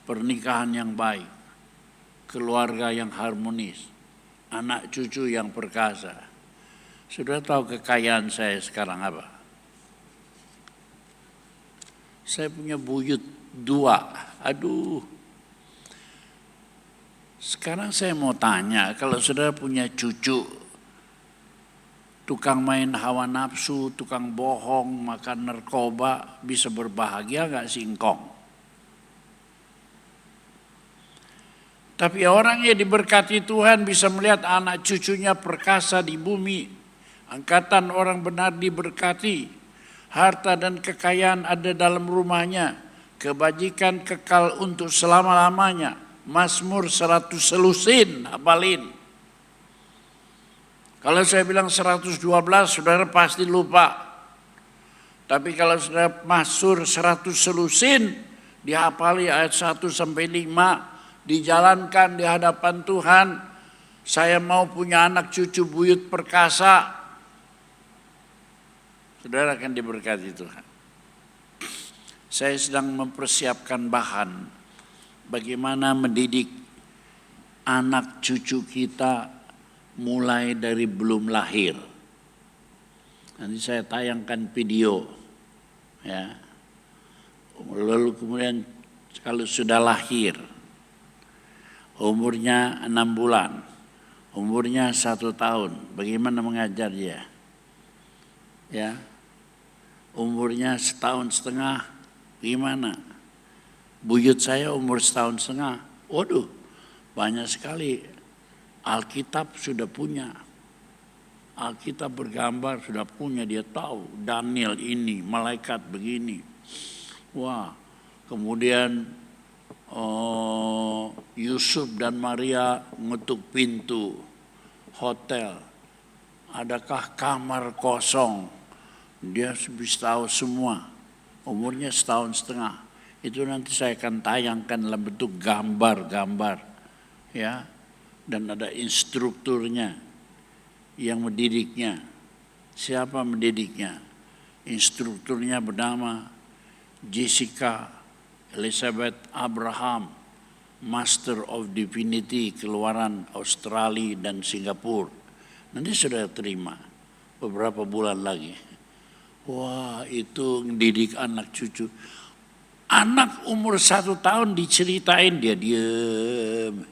pernikahan yang baik, keluarga yang harmonis, anak cucu yang perkasa. Sudah tahu kekayaan saya sekarang apa? Saya punya buyut 2. Aduh. Sekarang saya mau tanya, kalau saudara punya cucu, tukang main hawa nafsu, tukang bohong, makan narkoba, bisa berbahagia gak singkong? Tapi orang yang diberkati Tuhan bisa melihat anak cucunya perkasa di bumi. Angkatan orang benar diberkati. Harta dan kekayaan ada dalam rumahnya. Kebajikan kekal untuk selama-lamanya. Mazmur 100 selusin, hafalin. Kalau saya bilang 112, saudara pasti lupa. Tapi kalau saudara Mazmur 100 selusin, dihafali ayat 1 sampai 5, dijalankan di hadapan Tuhan. Saya mau punya anak cucu buyut perkasa. Saudara akan diberkati Tuhan. Saya sedang mempersiapkan bahan bagaimana mendidik anak cucu kita mulai dari belum lahir. Nanti saya tayangkan video, ya. Lalu kemudian kalau sudah lahir, umurnya 6 bulan, umurnya 1 tahun, bagaimana mengajar dia? Ya, umurnya 1,5 tahun, gimana? Buyut saya umur 1,5 tahun. Waduh, banyak sekali. Alkitab sudah punya. Alkitab bergambar sudah punya, dia tahu. Daniel ini, malaikat begini. Wah, kemudian Yusuf dan Maria ngetuk pintu hotel. Adakah kamar kosong? Dia bisa tahu semua. Umurnya 1,5 tahun. Itu nanti saya akan tayangkan dalam bentuk gambar-gambar, ya, dan ada instrukturnya yang mendidiknya. Siapa mendidiknya? Instrukturnya bernama Jessica Elizabeth Abraham, Master of Divinity, keluaran Australia dan Singapura. Nanti sudah terima beberapa bulan lagi. Wah, itu mendidik anak cucu. Anak umur 1 tahun diceritain dia diam.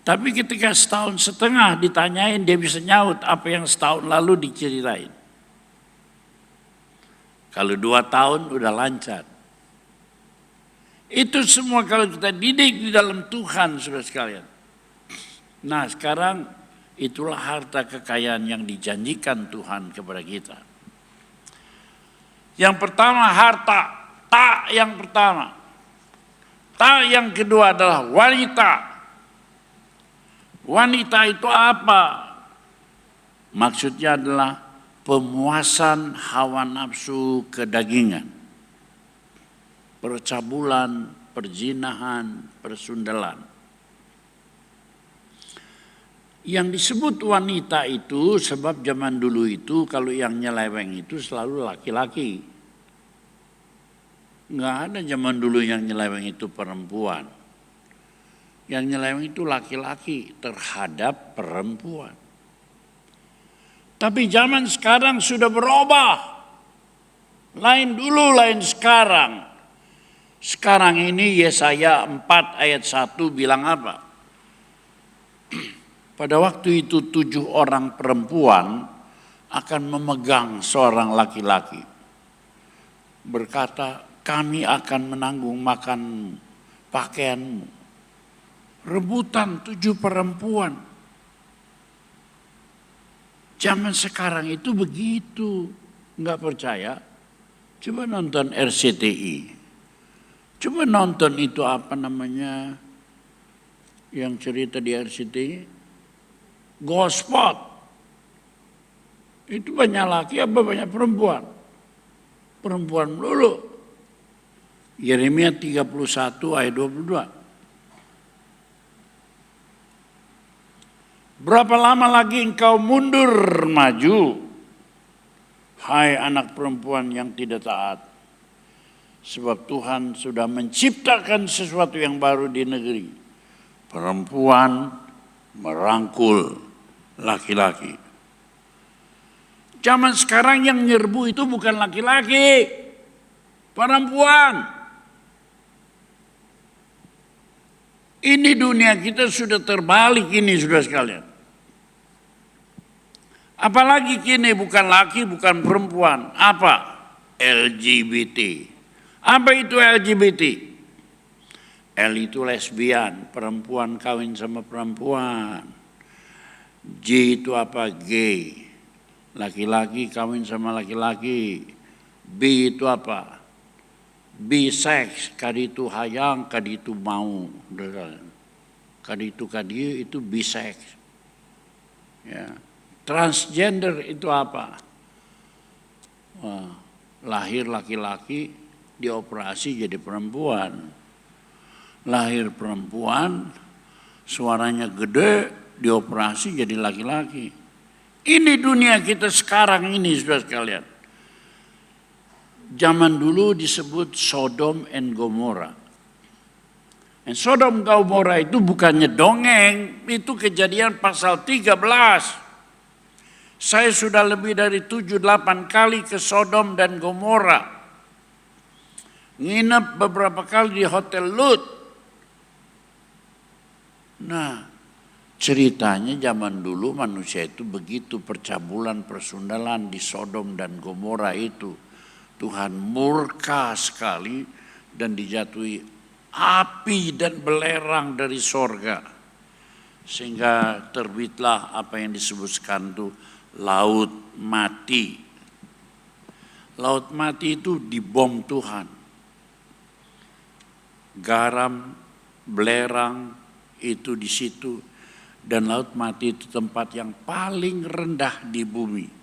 Tapi ketika 1,5 tahun ditanyain dia bisa nyaut apa yang 1 tahun lalu diceritain. Kalau 2 tahun udah lancar. Itu semua kalau kita didik di dalam Tuhan, saudara sekalian. Nah, sekarang itulah harta kekayaan yang dijanjikan Tuhan kepada kita. Yang pertama harta. Tak yang pertama. Tak yang kedua adalah wanita. Wanita itu apa? Maksudnya adalah pemuasan hawa nafsu kedagingan. Percabulan, perzinahan, persundalan. Yang disebut wanita itu sebab zaman dulu itu kalau yang nyeleweng itu selalu laki-laki. Nggak ada zaman dulu yang nyeleweng itu perempuan. Yang nyeleweng itu laki-laki terhadap perempuan. Tapi zaman sekarang sudah berubah. Lain dulu, lain sekarang. Sekarang ini Yesaya 4 ayat 1 bilang apa? Pada waktu itu 7 orang perempuan akan memegang seorang laki-laki. Berkata, kami akan menanggung makan pakaianmu. Rebutan 7 perempuan. Zaman sekarang itu begitu. Nggak percaya? Coba nonton RCTI. Coba nonton itu apa namanya yang cerita di RCTI? Gospot. Itu banyak laki apa banyak perempuan? Perempuan melulu. Yeremia 31 ayat 22. Berapa lama lagi engkau mundur maju? Hai anak perempuan yang tidak taat. Sebab Tuhan sudah menciptakan sesuatu yang baru di negeri. Perempuan merangkul laki-laki. Zaman sekarang yang nyerbu itu bukan laki-laki, perempuan. Ini dunia kita sudah terbalik ini sudah sekalian. Apalagi kini bukan laki, bukan perempuan. Apa? LGBT. Apa itu LGBT? L itu lesbian, perempuan kawin sama perempuan. J itu apa? Gay. Laki-laki kawin sama laki-laki. B itu apa? Bisex, kaditu hayang, kaditu mau. Kaditu kadiu itu bisex. Ya. Transgender itu apa? Lahir laki-laki, dioperasi jadi perempuan. Lahir perempuan, suaranya gede, dioperasi jadi laki-laki. Ini dunia kita sekarang ini, saudara sekalian. Zaman dulu disebut Sodom and Gomora. Dan Sodom Gomora itu bukannya dongeng, itu kejadian pasal 13. Saya sudah lebih dari 7-8 kali ke Sodom dan Gomora. Nginep beberapa kali di Hotel Lut. Nah, ceritanya zaman dulu manusia itu begitu percabulan, persundalan di Sodom dan Gomora itu. Tuhan murka sekali dan dijatuhi api dan belerang dari sorga. Sehingga terbitlah apa yang disebutkan itu laut mati. Laut mati itu dibom Tuhan. Garam, belerang itu di situ. Dan laut mati itu tempat yang paling rendah di bumi.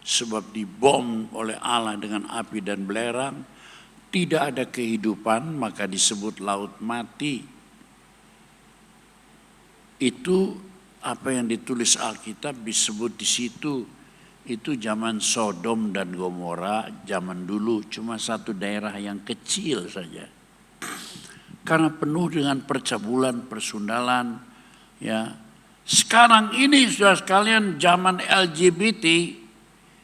Sebab dibom oleh Allah dengan api dan belerang. Tidak ada kehidupan, maka disebut laut mati. Itu apa yang ditulis Alkitab disebut di situ. Itu zaman Sodom dan Gomora, zaman dulu cuma satu daerah yang kecil saja. Karena penuh dengan percabulan, persundalan, ya. Sekarang ini sudah sekalian zaman LGBT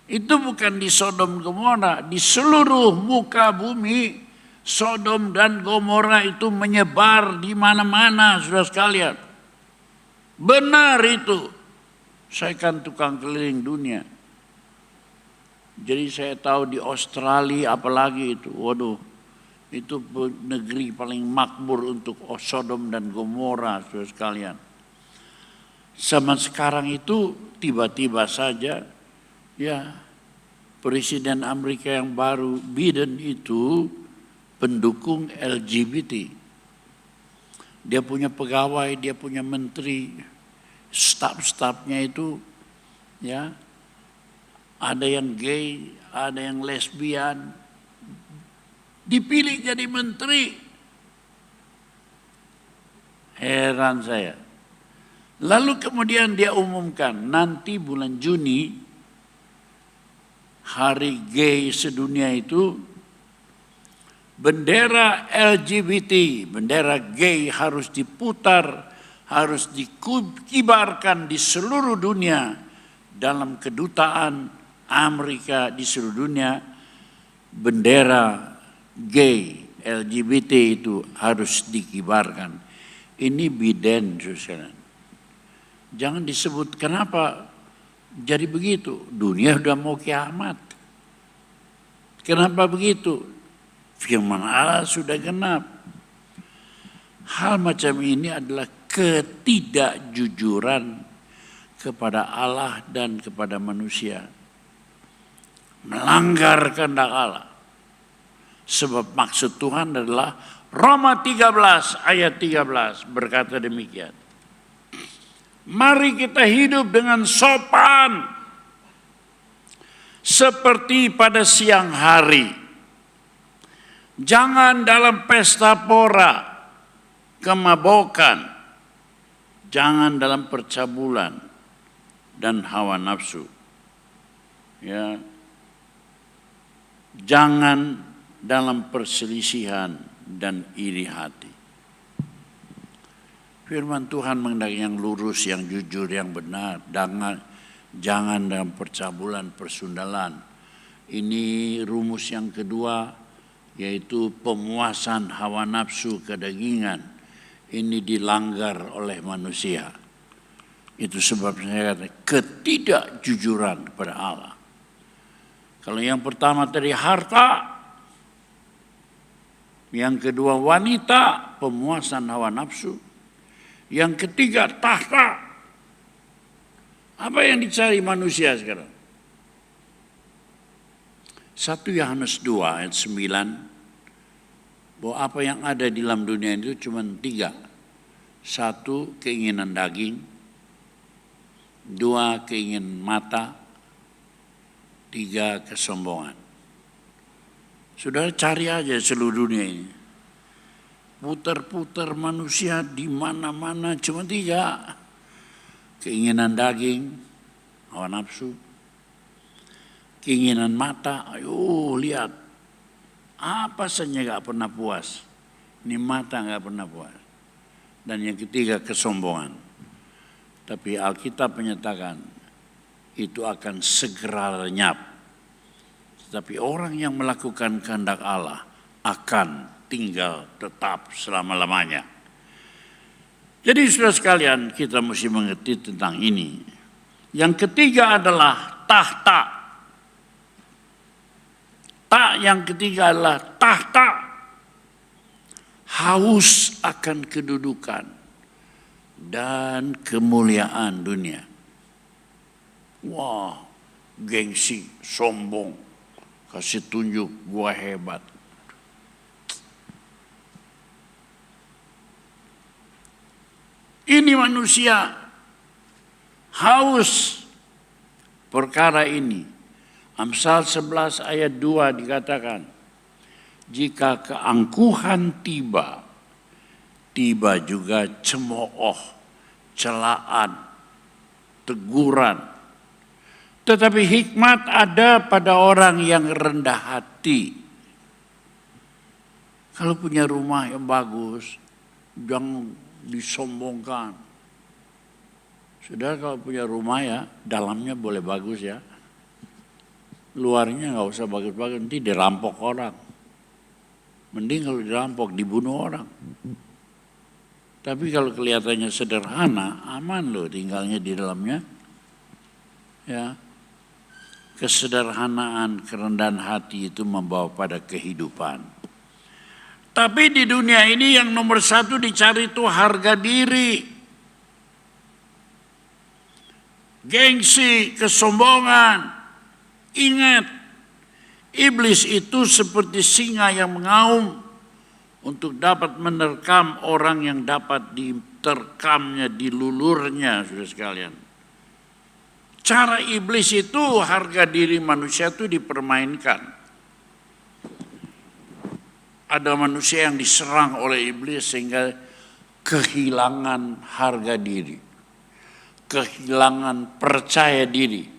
itu bukan di Sodom Gomora, di seluruh muka bumi Sodom dan Gomora itu menyebar di mana-mana sudah sekalian. Benar itu. Saya kan tukang keliling dunia. Jadi saya tahu di Australia apalagi itu, waduh, itu negeri paling makmur untuk Sodom dan Gomora saudara sekalian. Zaman sekarang itu tiba-tiba saja ya Presiden Amerika yang baru Biden itu pendukung LGBT. Dia punya pegawai, dia punya menteri, staf-stafnya itu ya ada yang gay, ada yang lesbian, dipilih jadi menteri. Heran saya. Lalu kemudian dia umumkan nanti bulan Juni hari gay sedunia itu bendera LGBT, bendera gay harus diputar, harus dikibarkan di seluruh dunia dalam kedutaan Amerika di seluruh dunia. Bendera gay LGBT itu harus dikibarkan. Ini Biden, saudara. Jangan disebut kenapa Jadi begitu, dunia sudah mau kiamat. Kenapa begitu? Firman Allah sudah genap. Hal macam ini adalah ketidakjujuran kepada Allah dan kepada manusia. Melanggar kehendak Allah. Sebab maksud Tuhan adalah Roma 13 ayat 13 berkata demikian. Mari kita hidup dengan sopan seperti pada siang hari. Jangan dalam pesta pora, kemabukan, jangan dalam percabulan dan hawa nafsu. Ya. Jangan dalam perselisihan dan iri hati. Firman Tuhan menghendaki yang lurus, yang jujur, yang benar. Jangan dalam percabulan, persundalan. Ini rumus yang kedua, yaitu pemuasan hawa nafsu kedagingan. Ini dilanggar oleh manusia. Itu sebabnya saya kata ketidakjujuran kepada Allah. Kalau yang pertama tadi harta, yang kedua wanita, pemuasan hawa nafsu. Yang ketiga tahta. Apa yang dicari manusia sekarang? 1 Yohanes 2 ayat 9. Bahwa apa yang ada di dalam dunia itu cuma 3. 1, keinginan daging. 2, keinginan mata. 3, kesombongan. Saudara cari aja seluruh dunia ini. Putar-putar manusia di mana-mana cuma 3. Keinginan daging, hawa nafsu. Keinginan mata, ayo lihat. Apa saja gak pernah puas. Ini mata gak pernah puas. Dan yang ketiga kesombongan. Tapi Alkitab menyatakan itu akan segera lenyap. Tetapi orang yang melakukan kehendak Allah akan tinggal tetap selama-lamanya. Jadi saudara sekalian, kita mesti mengerti tentang ini. Yang ketiga adalah tahta. Yang ketiga adalah tahta. Haus akan kedudukan dan kemuliaan dunia. Wah, gengsi, sombong, kasih tunjuk gua hebat. Ini manusia haus perkara ini. Amsal 11 ayat 2 dikatakan, jika keangkuhan tiba, tiba juga cemooh, celaan, teguran. Tetapi hikmat ada pada orang yang rendah hati. Kalau punya rumah yang bagus, jangan disombongkan. Saudara kalau punya rumah ya, dalamnya boleh bagus ya. Luarnya nggak usah bagus-bagus, nanti dirampok orang. Mending kalau dirampok, dibunuh orang. Tapi kalau kelihatannya sederhana, aman loh tinggalnya di dalamnya. Ya, kesederhanaan, kerendahan hati itu membawa pada kehidupan. Tapi di dunia ini yang nomor 1 dicari itu harga diri. Gengsi, kesombongan. Ingat, iblis itu seperti singa yang mengaum untuk dapat menerkam orang yang dapat diterkamnya, dilulurnya, saudara sekalian. Cara iblis itu harga diri manusia itu dipermainkan. Ada manusia yang diserang oleh iblis sehingga kehilangan harga diri, kehilangan percaya diri.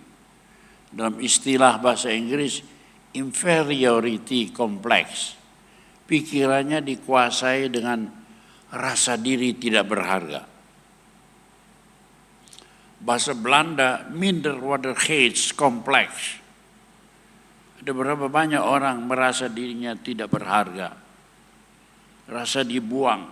Dalam istilah bahasa Inggris, inferiority complex. Pikirannya dikuasai dengan rasa diri tidak berharga. Bahasa Belanda, minderwaardigheidscomplex. Ada berapa banyak orang merasa dirinya tidak berharga. Rasa dibuang.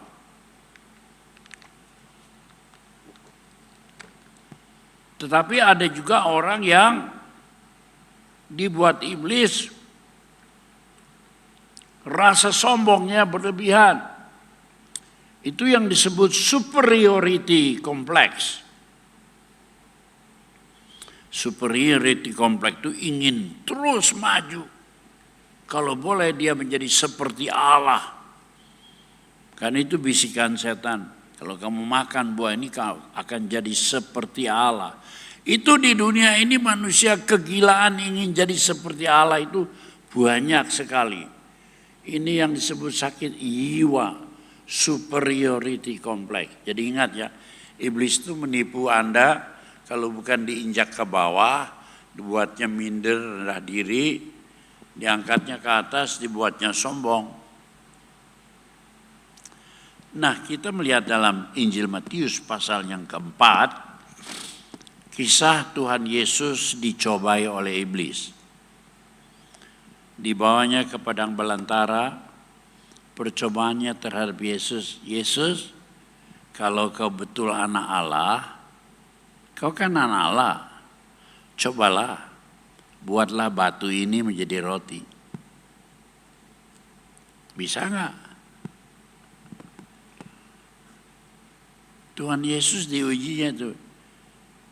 Tetapi ada juga orang yang dibuat iblis rasa sombongnya berlebihan. Itu yang disebut superiority complex. Superiority complex itu ingin terus maju. Kalau boleh dia menjadi seperti Allah. Karena itu bisikan setan. Kalau kamu makan buah ini kau akan jadi seperti Allah. Itu di dunia ini manusia kegilaan ingin jadi seperti Allah itu banyak sekali. Ini yang disebut sakit jiwa, superiority complex. Jadi ingat ya, iblis itu menipu Anda kalau bukan diinjak ke bawah, dibuatnya minder, rendah diri, diangkatnya ke atas, dibuatnya sombong. Nah, kita melihat dalam Injil Matius pasal yang keempat, kisah Tuhan Yesus dicobai oleh iblis. Dibawanya ke padang belantara, percobaannya terhadap Yesus. Yesus, kalau kau betul anak Allah, kau kan anak Allah, cobalah, buatlah batu ini menjadi roti. Bisa nggak? Tuhan Yesus diujinya tuh,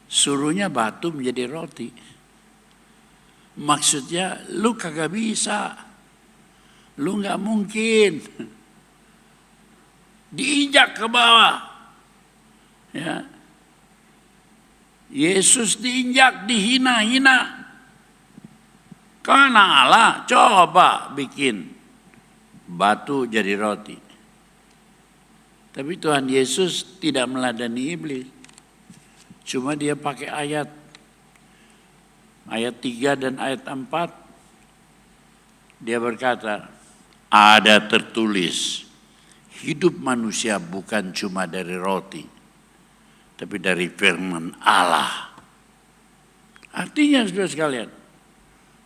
suruhnya batu menjadi roti. Maksudnya lu kagak bisa, lu nggak mungkin, diinjak ke bawah. Ya, Yesus diinjak, dihina-hina. Karena Allah coba bikin batu jadi roti. Tapi Tuhan Yesus tidak meladani iblis. Cuma dia pakai ayat 3 dan ayat 4. Dia berkata, ada tertulis, hidup manusia bukan cuma dari roti, tapi dari firman Allah. Artinya saudara sekalian,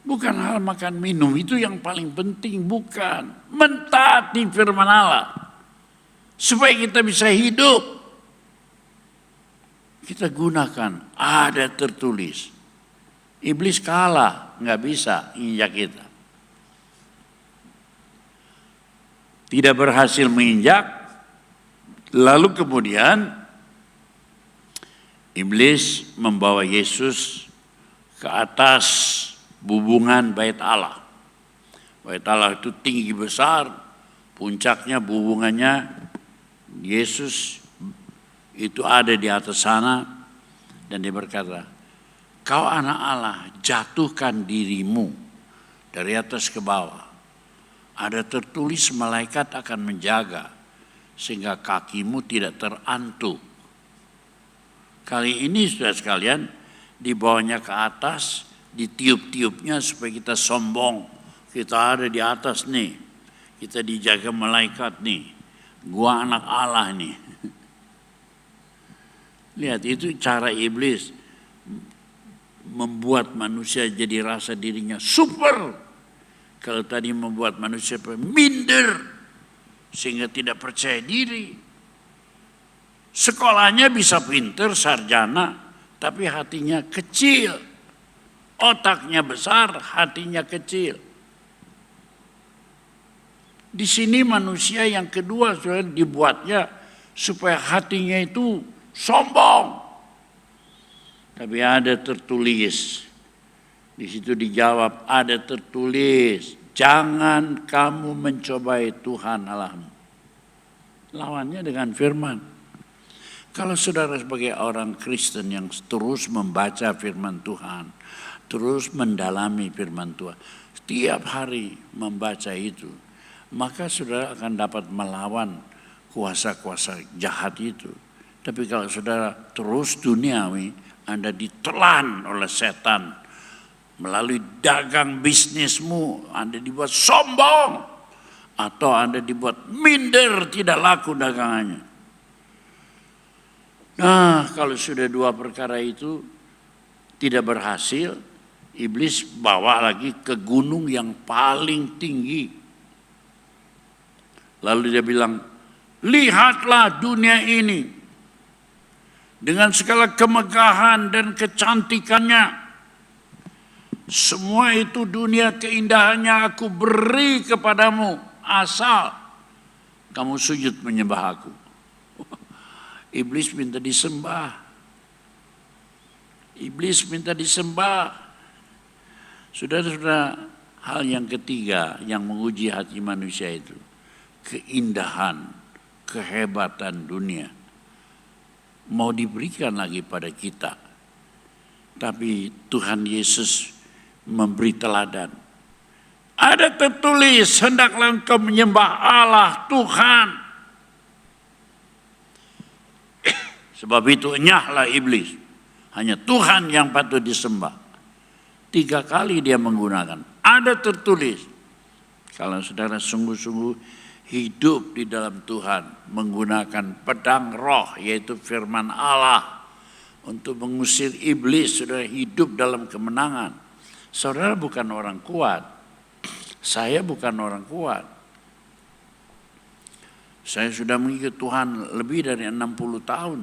bukan hal makan minum, itu yang paling penting, bukan. Mentaati firman Allah. Supaya kita bisa hidup. Kita gunakan, ada tertulis. Iblis kalah, nggak bisa injak kita. Tidak berhasil menginjak, lalu kemudian iblis membawa Yesus ke atas bubungan bait Allah. Bait Allah itu tinggi besar, puncaknya bubungannya Yesus itu ada di atas sana, dan dia berkata, kau anak Allah, jatuhkan dirimu dari atas ke bawah. Ada tertulis malaikat akan menjaga sehingga kakimu tidak terantuk. Kali ini sudah sekalian dibawanya ke atas, ditiup-tiupnya supaya kita sombong. Kita ada di atas nih, kita dijaga malaikat nih. Gua anak Allah nih. Lihat, itu cara iblis membuat manusia jadi rasa dirinya super. Kalau tadi membuat manusia minder sehingga tidak percaya diri. Sekolahnya bisa pinter, sarjana, tapi hatinya kecil. Otaknya besar, hatinya kecil. Di sini manusia yang kedua sudah dibuatnya supaya hatinya itu sombong. Tapi ada tertulis. Di situ dijawab, ada tertulis, jangan kamu mencobai Tuhan Allahmu. Lawannya dengan firman. Kalau saudara sebagai orang Kristen yang terus membaca firman Tuhan, terus mendalami firman Tuhan, setiap hari membaca itu, maka saudara akan dapat melawan kuasa-kuasa jahat itu. Tapi kalau saudara terus duniawi, Anda ditelan oleh setan. Melalui dagang bisnismu, Anda dibuat sombong. Atau Anda dibuat minder, tidak laku dagangannya. Nah, kalau sudah dua perkara itu tidak berhasil, iblis bawa lagi ke gunung yang paling tinggi. Lalu dia bilang, lihatlah dunia ini. dengan segala kemegahan dan kecantikannya. Semua itu dunia keindahannya aku beri kepadamu, asal kamu sujud menyembah aku. Iblis minta disembah. Iblis minta disembah. Saudara-saudara, hal yang ketiga yang menguji hati manusia itu keindahan, kehebatan dunia mau diberikan lagi pada kita. Tapi Tuhan Yesus memberi teladan. Ada tertulis, hendaklah engkau menyembah Allah Tuhan. Sebab itu enyahlah iblis. Hanya Tuhan yang patut disembah. 3 kali dia menggunakan. Ada tertulis. Kalau saudara sungguh-sungguh hidup di dalam Tuhan, menggunakan pedang roh, yaitu firman Allah, untuk mengusir iblis, saudara hidup dalam kemenangan. Saudara bukan orang kuat. Saya bukan orang kuat. Saya sudah mengikut Tuhan lebih dari 60 tahun.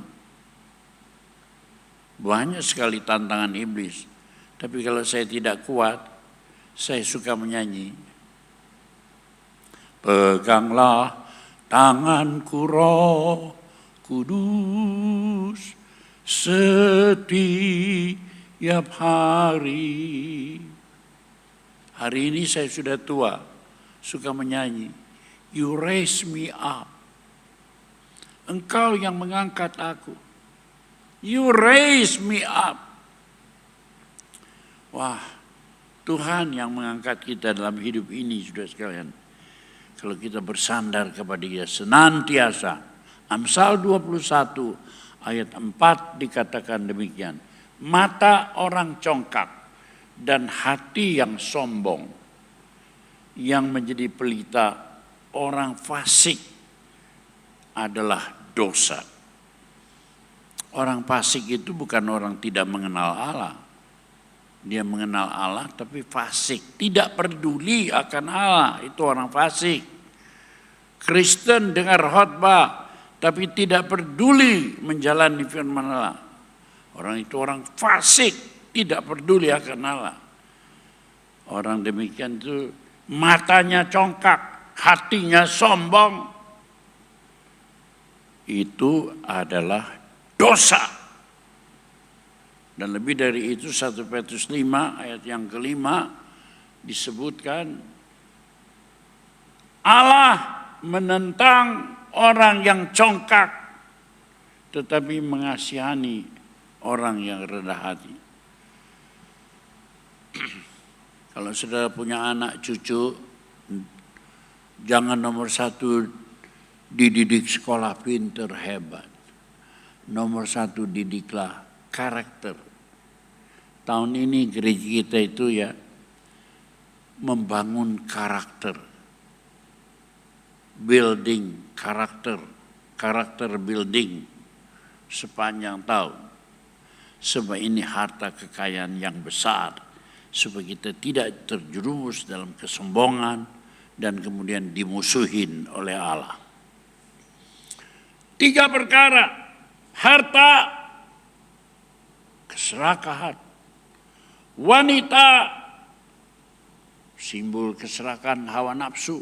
Banyak sekali tantangan iblis. Tapi kalau saya tidak kuat, saya suka menyanyi. Peganglah tanganku Roh Kudus setiap hari. Hari ini saya sudah tua, suka menyanyi. You raise me up. Engkau yang mengangkat aku. You raise me up. Wah, Tuhan yang mengangkat kita dalam hidup ini, saudara sekalian. Kalau kita bersandar kepada Dia senantiasa. Amsal 21 ayat 4 dikatakan demikian. Mata orang congkak dan hati yang sombong yang menjadi pelita orang fasik adalah dosa. Orang fasik itu bukan orang tidak mengenal Allah. Dia mengenal Allah tapi fasik, tidak peduli akan Allah, itu orang fasik. Kristen dengar khotbah tapi tidak peduli menjalani firman Allah. Orang itu orang fasik, tidak peduli akan Allah. Orang demikian itu matanya congkak, hatinya sombong. Itu adalah dosa. Dan lebih dari itu 1 Petrus 5 ayat yang kelima disebutkan Allah menentang orang yang congkak tetapi mengasihani orang yang rendah hati. Kalau saudara punya anak cucu, jangan nomor 1 dididik sekolah pinter hebat. Nomor 1 didiklah karakter. Tahun ini gereja kita itu ya membangun karakter. Building karakter building sepanjang tahun. Sebab ini harta kekayaan yang besar. Supaya kita tidak terjerumus dalam kesombongan dan kemudian dimusuhin oleh Allah. 3 perkara. Harta, keserakahan. Wanita, simbol keserakahan hawa nafsu.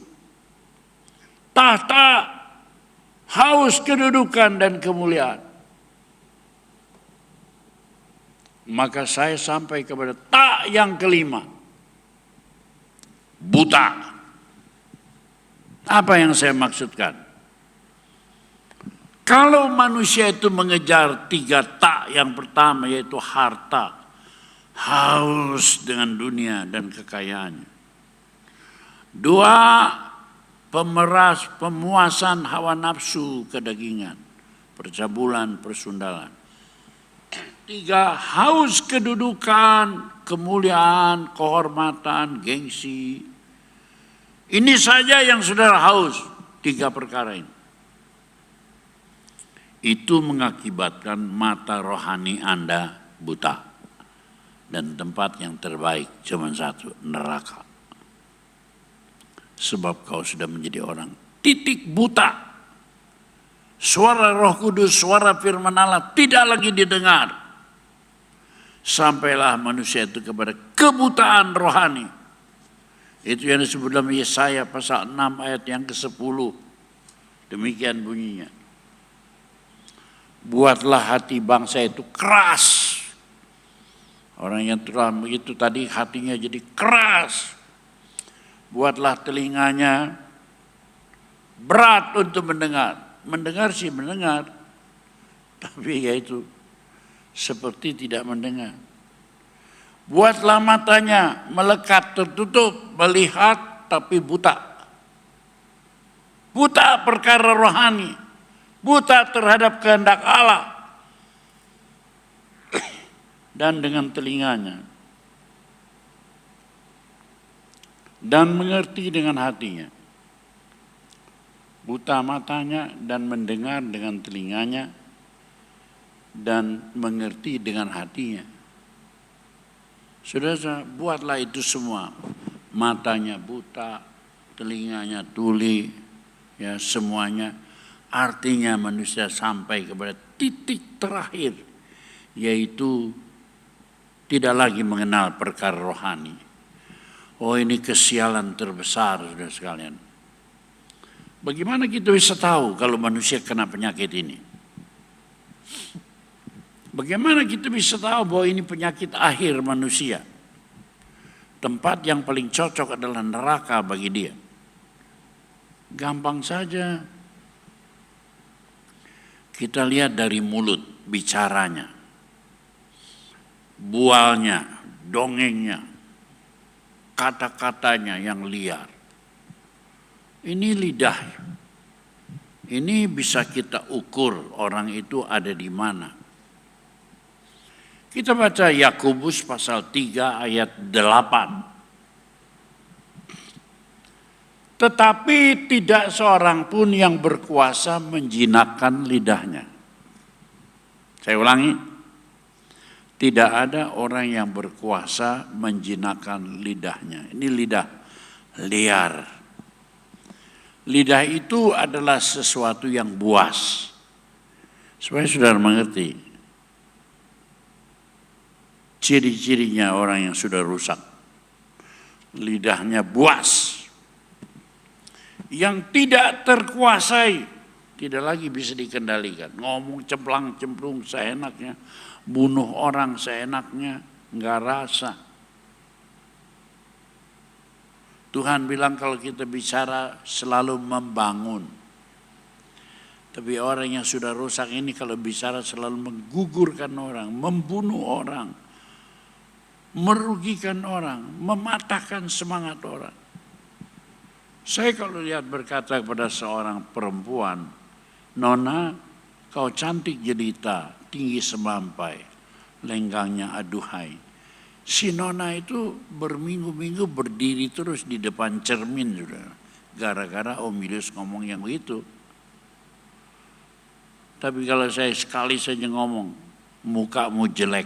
Tahta, haus kedudukan dan kemuliaan. Maka saya sampai kepada tak yang kelima. Buta. Apa yang saya maksudkan? Kalau manusia itu mengejar 3 tak, yang pertama yaitu harta. Haus dengan dunia dan kekayaannya. 2, pemuasan hawa nafsu kedagingan. Percabulan, persundalan. 3, haus kedudukan, kemuliaan, kehormatan, gengsi. Ini saja yang saudara haus, 3 perkara ini. Itu mengakibatkan mata rohani Anda buta. Dan tempat yang terbaik cuma 1, neraka. Sebab kau sudah menjadi orang titik buta. Suara Roh Kudus, suara firman Allah tidak lagi didengar. Sampailah manusia itu kepada kebutaan rohani. Itu yang disebut dalam Yesaya pasal 6 ayat yang ke-10. Demikian bunyinya. Buatlah hati bangsa itu keras. Orang yang telah begitu tadi hatinya jadi keras. Buatlah telinganya berat untuk mendengar. Mendengar sih mendengar. Tapi yaitu seperti tidak mendengar. Buatlah matanya melekat tertutup, melihat tapi buta. Buta perkara rohani, buta terhadap kehendak Allah. Dan dengan telinganya. Dan mengerti dengan hatinya. Buta matanya dan mendengar dengan telinganya. Dan mengerti dengan hatinya. Saudara, buatlah itu semua. Matanya buta, telinganya tuli, ya semuanya. Artinya manusia sampai kepada titik terakhir, yaitu tidak lagi mengenal perkara rohani. Oh, ini kesialan terbesar, saudara sekalian. Bagaimana kita bisa tahu kalau manusia kena penyakit ini? Bagaimana kita bisa tahu bahwa ini penyakit akhir manusia? Tempat yang paling cocok adalah neraka bagi dia. Gampang saja. Kita lihat dari mulut bicaranya. Bualnya, dongengnya, kata-katanya yang liar. Ini lidah. Ini bisa kita ukur orang itu ada di mana. Kita baca Yakobus pasal 3 ayat 8. Tetapi tidak seorang pun yang berkuasa menjinakkan lidahnya. Saya ulangi. Tidak ada orang yang berkuasa menjinakkan lidahnya. Ini lidah liar. Lidah itu adalah sesuatu yang buas. Supaya saudara mengerti. Ciri-cirinya orang yang sudah rusak. Lidahnya buas. Yang tidak terkuasai. Tidak lagi bisa dikendalikan. Ngomong cemplang-cemplung seenaknya. Bunuh orang seenaknya. Enggak rasa. Tuhan bilang kalau kita bicara selalu membangun. Tapi orang yang sudah rusak ini kalau bicara selalu menggugurkan orang. Membunuh orang. Merugikan orang, mematahkan semangat orang. Saya kalau lihat berkata kepada seorang perempuan, Nona, kau cantik jelita, tinggi semampai, lenggangnya aduhai. Si Nona itu berminggu-minggu berdiri terus di depan cermin sudah. Gara-gara Om Yudus ngomong yang begitu. Tapi kalau saya sekali saja ngomong, mukamu jelek,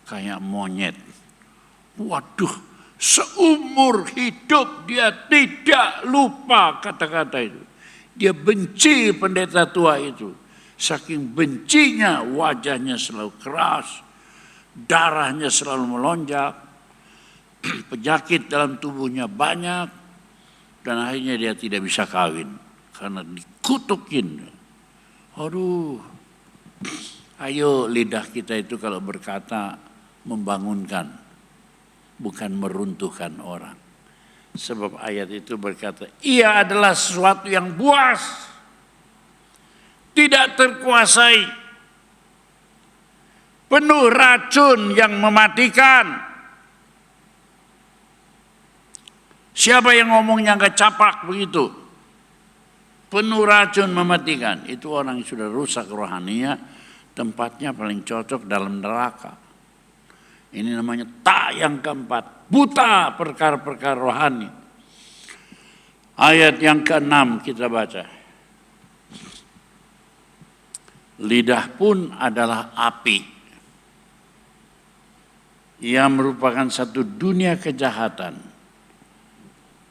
kayak monyet. Waduh, seumur hidup dia tidak lupa kata-kata itu. Dia benci pendeta tua itu. Saking bencinya wajahnya selalu keras. Darahnya selalu melonjak. Penyakit dalam tubuhnya banyak. Dan akhirnya dia tidak bisa kawin. Karena dikutukin. Aduh. Ayo lidah kita itu kalau berkata membangunkan. Bukan meruntuhkan orang. Sebab ayat itu berkata, ia adalah sesuatu yang buas. Tidak terkuasai. Penuh racun yang mematikan. Siapa yang ngomongnya gak capak begitu? Penuh racun mematikan. Itu orang yang sudah rusak rohaninya. Tempatnya paling cocok dalam neraka. Ini namanya tak yang keempat. Buta perkara-perkara rohani. Ayat yang ke-6 kita baca. Lidah pun adalah api. Ia merupakan satu dunia kejahatan.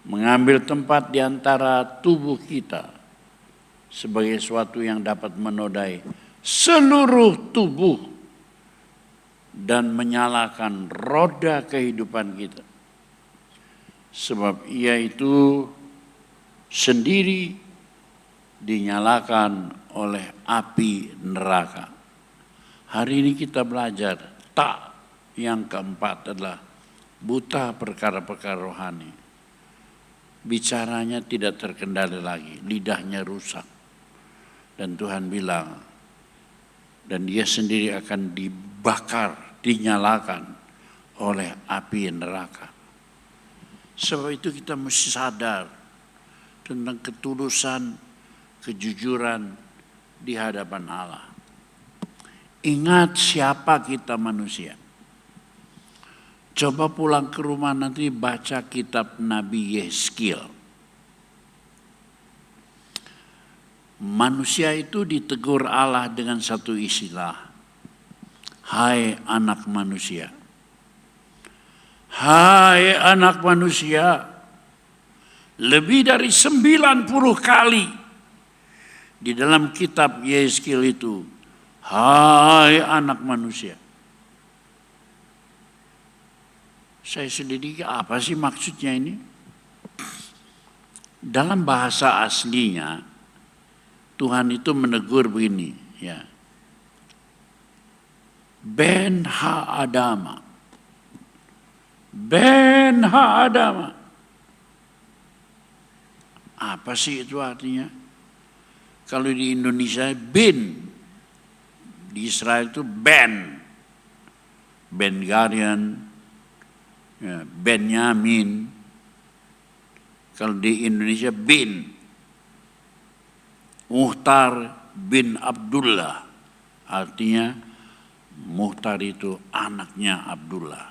Mengambil tempat di antara tubuh kita. sebagai sesuatu yang dapat menodai seluruh tubuh dan menyalakan roda kehidupan kita. Sebab ia itu sendiri dinyalakan oleh api neraka. Hari ini kita belajar tak yang keempat adalah buta perkara-perkara rohani. Bicaranya tidak terkendali lagi, lidahnya rusak. Dan Tuhan bilang, dan dia sendiri akan dibakar, dinyalakan oleh api neraka. Sebab itu kita mesti sadar tentang ketulusan, kejujuran di hadapan Allah. Ingat siapa kita manusia. Coba pulang ke rumah nanti baca kitab Nabi Yeskil. Manusia itu ditegur Allah dengan satu istilah. Hai anak manusia. Hai anak manusia. Lebih dari 90 kali di dalam kitab Yeskil itu. Hai anak manusia. Saya selidiki apa sih maksudnya ini? Dalam bahasa aslinya Tuhan itu menegur begini, ya. Ben ha Adama. Ben ha Adama. Apa sih itu artinya? Kalau di Indonesia bin, di Israel itu Ben. Ben Garian, ya, Benyamin. Kalau di Indonesia bin. Muhtar bin Abdullah, artinya Muhtar itu anaknya Abdullah.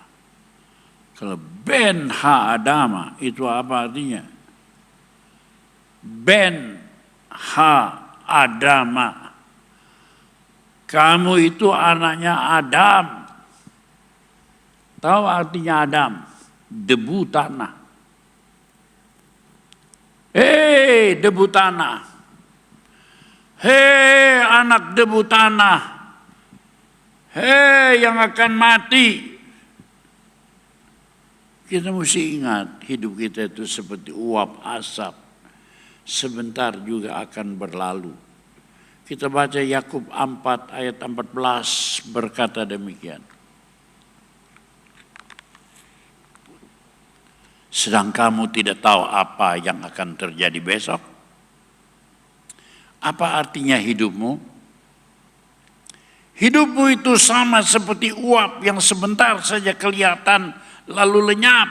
Kalau Ben ha Adama itu apa artinya? Ben ha Adama, kamu itu anaknya Adam. Tahu artinya Adam? Debu tanah. Hei debu tanah. Hei anak debu tanah. Hei yang akan mati. Kita mesti ingat hidup kita itu seperti uap asap. Sebentar juga akan berlalu. Kita baca Yakub 4 ayat 14 berkata demikian. Sedang kamu tidak tahu apa yang akan terjadi besok. Apa artinya hidupmu? Hidupmu itu sama seperti uap yang sebentar saja kelihatan lalu lenyap.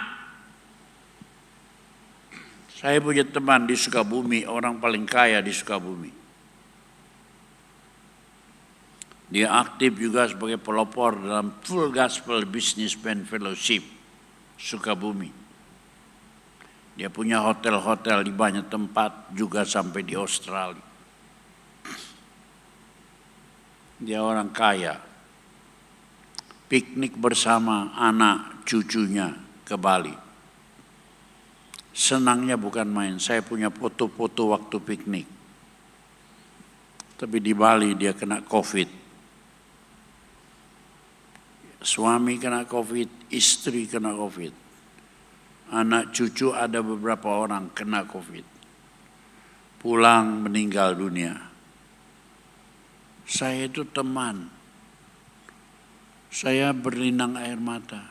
Saya punya teman di Sukabumi, orang paling kaya di Sukabumi. Dia aktif juga sebagai pelopor dalam Full Gospel Businessman Fellowship Sukabumi. Dia punya hotel-hotel di banyak tempat, juga sampai di Australia. Dia orang kaya, piknik bersama anak cucunya ke Bali. Senangnya bukan main, saya punya foto-foto waktu piknik. Tapi di Bali dia kena COVID. Suami kena COVID, istri kena COVID. Anak cucu ada beberapa orang kena COVID. Pulang meninggal dunia. Saya itu teman. Saya berlinang air mata.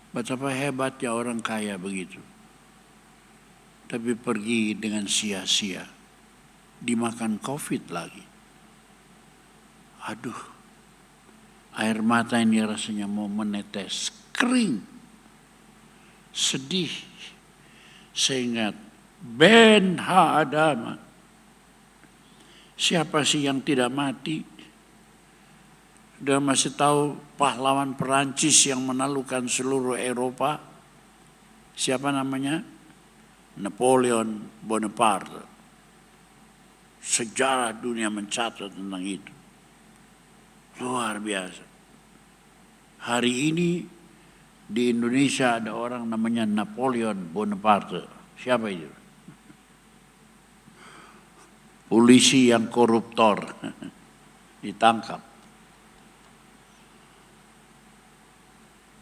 Betapa hebatnya orang kaya begitu. Tapi pergi dengan sia-sia. Dimakan COVID lagi. Aduh. Air mata ini rasanya mau menetes. Kering. Sedih. Saya ingat. Ben ha Adama. Siapa sih yang tidak mati? Dia masih tahu pahlawan Perancis yang menaklukkan seluruh Eropa. Siapa namanya? Napoleon Bonaparte. Sejarah dunia mencatat tentang itu. Luar biasa. Hari ini di Indonesia ada orang namanya Napoleon Bonaparte. Siapa itu? polisi yang koruptor ditangkap.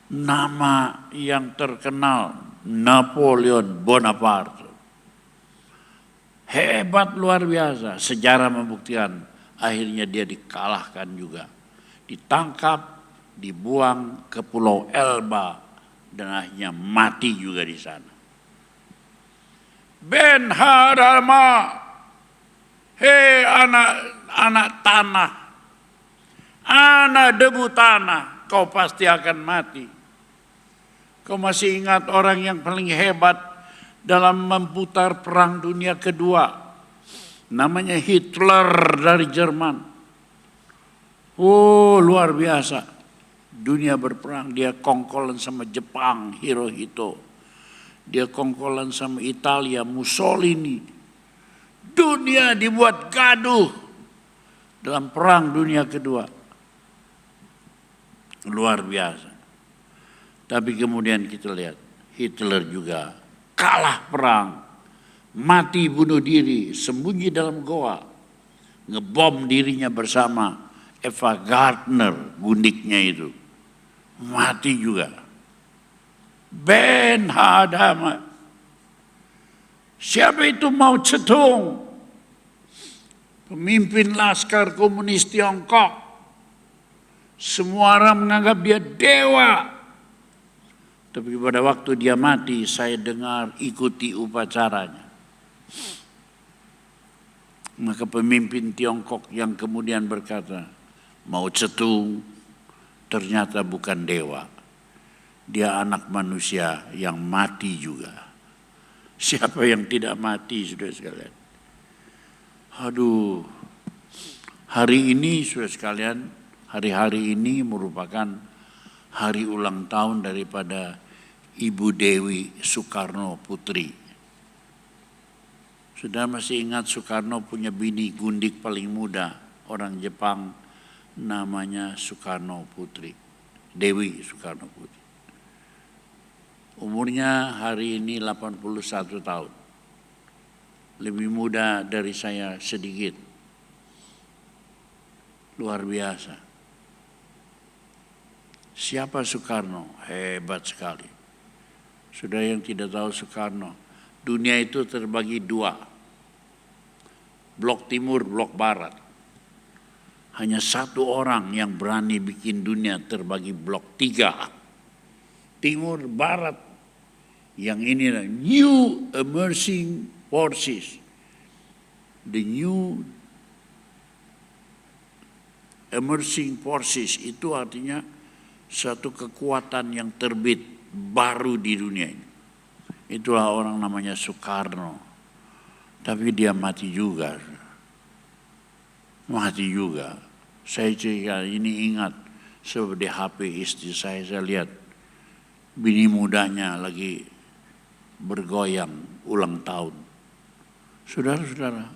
Nama yang terkenal Napoleon Bonaparte. Hebat luar biasa, sejarah membuktikan akhirnya dia dikalahkan juga. Ditangkap, dibuang ke Pulau Elba dan akhirnya mati juga di sana. Ben Hadama, hei anak tanah, anak debu tanah, kau pasti akan mati. Kau masih ingat orang yang paling hebat dalam memputar perang dunia kedua? Namanya Hitler dari Jerman. Oh, luar biasa. Dunia berperang, dia kongkolan sama Jepang, Hirohito. Dia kongkolan sama Italia, Mussolini. Dunia dibuat gaduh dalam perang dunia kedua. Luar biasa. Tapi kemudian kita lihat, Hitler juga kalah perang, mati bunuh diri, sembunyi dalam goa, ngebom dirinya bersama Eva Gardner, gundiknya itu, mati juga. Ben Hadama, siapa itu Mao Zedong, pemimpin laskar komunis Tiongkok, semua orang menganggap dia dewa. Tapi pada waktu dia mati, saya dengar ikuti upacaranya. Maka pemimpin Tiongkok yang kemudian berkata, Mao Zedong ternyata bukan dewa. Dia anak manusia yang mati juga. Siapa yang tidak mati, saudara sekalian? Aduh, hari ini saudara sekalian, hari-hari ini merupakan hari ulang tahun daripada Ibu Dewi Soekarno Putri. Sudah masih ingat Soekarno punya bini gundik paling muda, orang Jepang, namanya Soekarno Putri, Dewi Soekarno Putri. Umurnya hari ini 81 tahun. Lebih muda dari saya sedikit. Luar biasa. Siapa Soekarno? Hebat sekali. Sudah yang tidak tahu Soekarno, dunia itu terbagi dua. Blok timur, blok barat. Hanya satu orang yang berani bikin dunia terbagi blok tiga. Timur, barat. Yang ini New Emerging Forces. The New Emerging Forces itu artinya satu kekuatan yang terbit baru di dunia ini. Itulah orang namanya Soekarno. Tapi dia mati juga. Mati juga. Saya cerita ini ingat sebab di HP istri saya lihat bini mudanya lagi bergoyang ulang tahun. Saudara-saudara,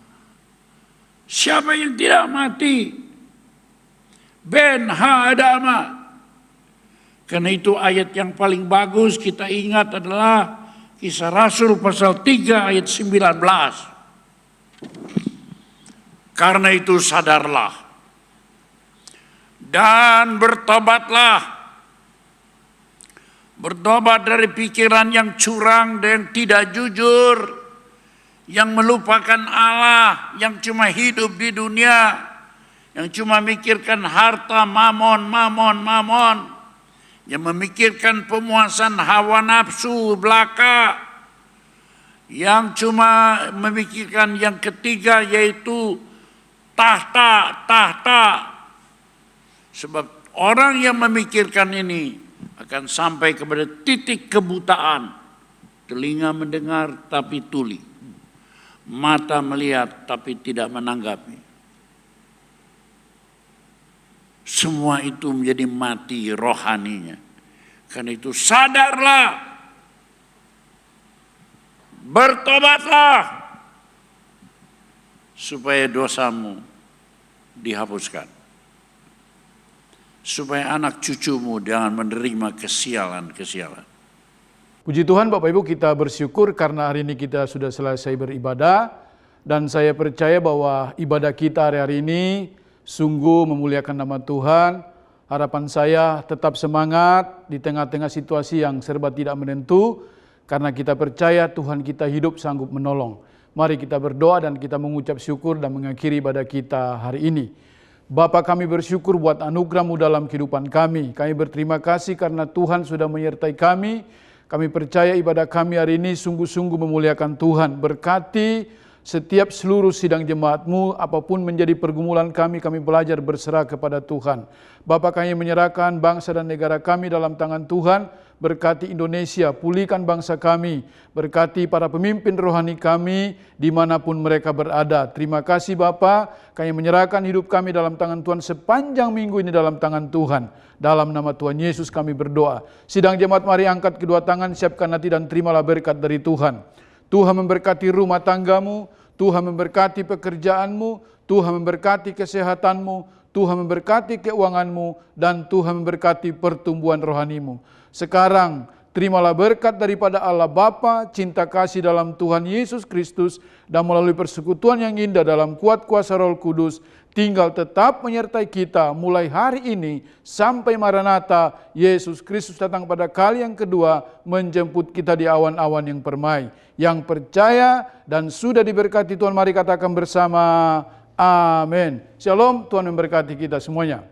siapa yang tidak mati? Ben Hadama. Karena itu ayat yang paling bagus kita ingat adalah Kisah Rasul pasal 3 ayat 19. Karena itu sadarlah dan bertobatlah. Bertobat dari pikiran yang curang dan tidak jujur, yang melupakan Allah, yang cuma hidup di dunia, yang cuma mikirkan harta, mamon, yang memikirkan pemuasan hawa nafsu belaka, yang cuma memikirkan yang ketiga yaitu tahta. Sebab orang yang memikirkan ini akan sampai kepada titik kebutaan. Telinga mendengar tapi tuli. Mata melihat tapi tidak menanggapi. Semua itu menjadi mati rohaninya. Karena itu sadarlah. Bertobatlah. Supaya dosamu dihapuskan. Supaya anak cucumu jangan menerima kesialan-kesialan. Puji Tuhan Bapak Ibu, kita bersyukur karena hari ini kita sudah selesai beribadah Dan saya percaya bahwa ibadah kita hari-hari ini sungguh memuliakan nama Tuhan. Harapan saya tetap semangat di tengah-tengah situasi yang serba tidak menentu, karena kita percaya Tuhan kita hidup sanggup menolong. Mari kita berdoa dan kita mengucap syukur dan mengakhiri ibadah kita hari ini. Bapa, kami bersyukur buat anugerah-Mu dalam kehidupan kami. Kami berterima kasih karena Tuhan sudah menyertai kami. Kami percaya ibadah kami hari ini sungguh-sungguh memuliakan Tuhan. Berkati setiap seluruh sidang jemaat-Mu, apapun menjadi pergumulan kami belajar berserah kepada Tuhan. Bapa, kami menyerahkan bangsa dan negara kami dalam tangan Tuhan. Berkati Indonesia, pulihkan bangsa kami. Berkati para pemimpin rohani kami dimanapun mereka berada. Terima kasih Bapa, kami menyerahkan hidup kami dalam tangan Tuhan sepanjang minggu ini dalam tangan Tuhan. Dalam nama Tuhan Yesus kami berdoa. Sidang jemaat, mari angkat kedua tangan, siapkan hati dan terimalah berkat dari Tuhan. Tuhan memberkati rumah tanggamu, Tuhan memberkati pekerjaanmu, Tuhan memberkati kesehatanmu, Tuhan memberkati keuanganmu, dan Tuhan memberkati pertumbuhan rohanimu. Sekarang terimalah berkat daripada Allah Bapa, cinta kasih dalam Tuhan Yesus Kristus, dan melalui persekutuan yang indah dalam kuat kuasa Roh Kudus, tinggal tetap menyertai kita mulai hari ini sampai Maranatha, Yesus Kristus datang pada kali yang kedua menjemput kita di awan-awan yang permai. Yang percaya dan sudah diberkati Tuhan, mari katakan bersama, amin. Shalom, Tuhan memberkati kita semuanya.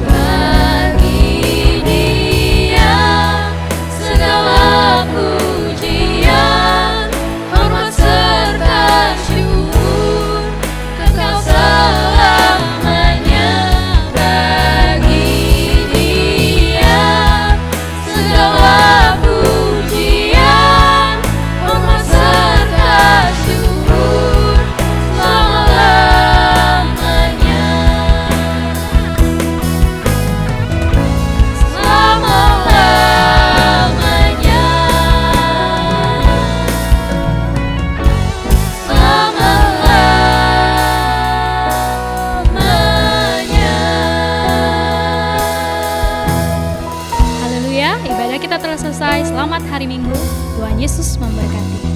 Bagi Dia segala pujian, hormat serta syukur, kekal selamanya. Bagi Dia segala pujian, hormat serta syukur, selama-lamanya. Selama-lamanya. Selama-lamanya. Haleluya, ibadah kita telah selesai. Selamat hari Minggu. Tuhan Yesus memberkati.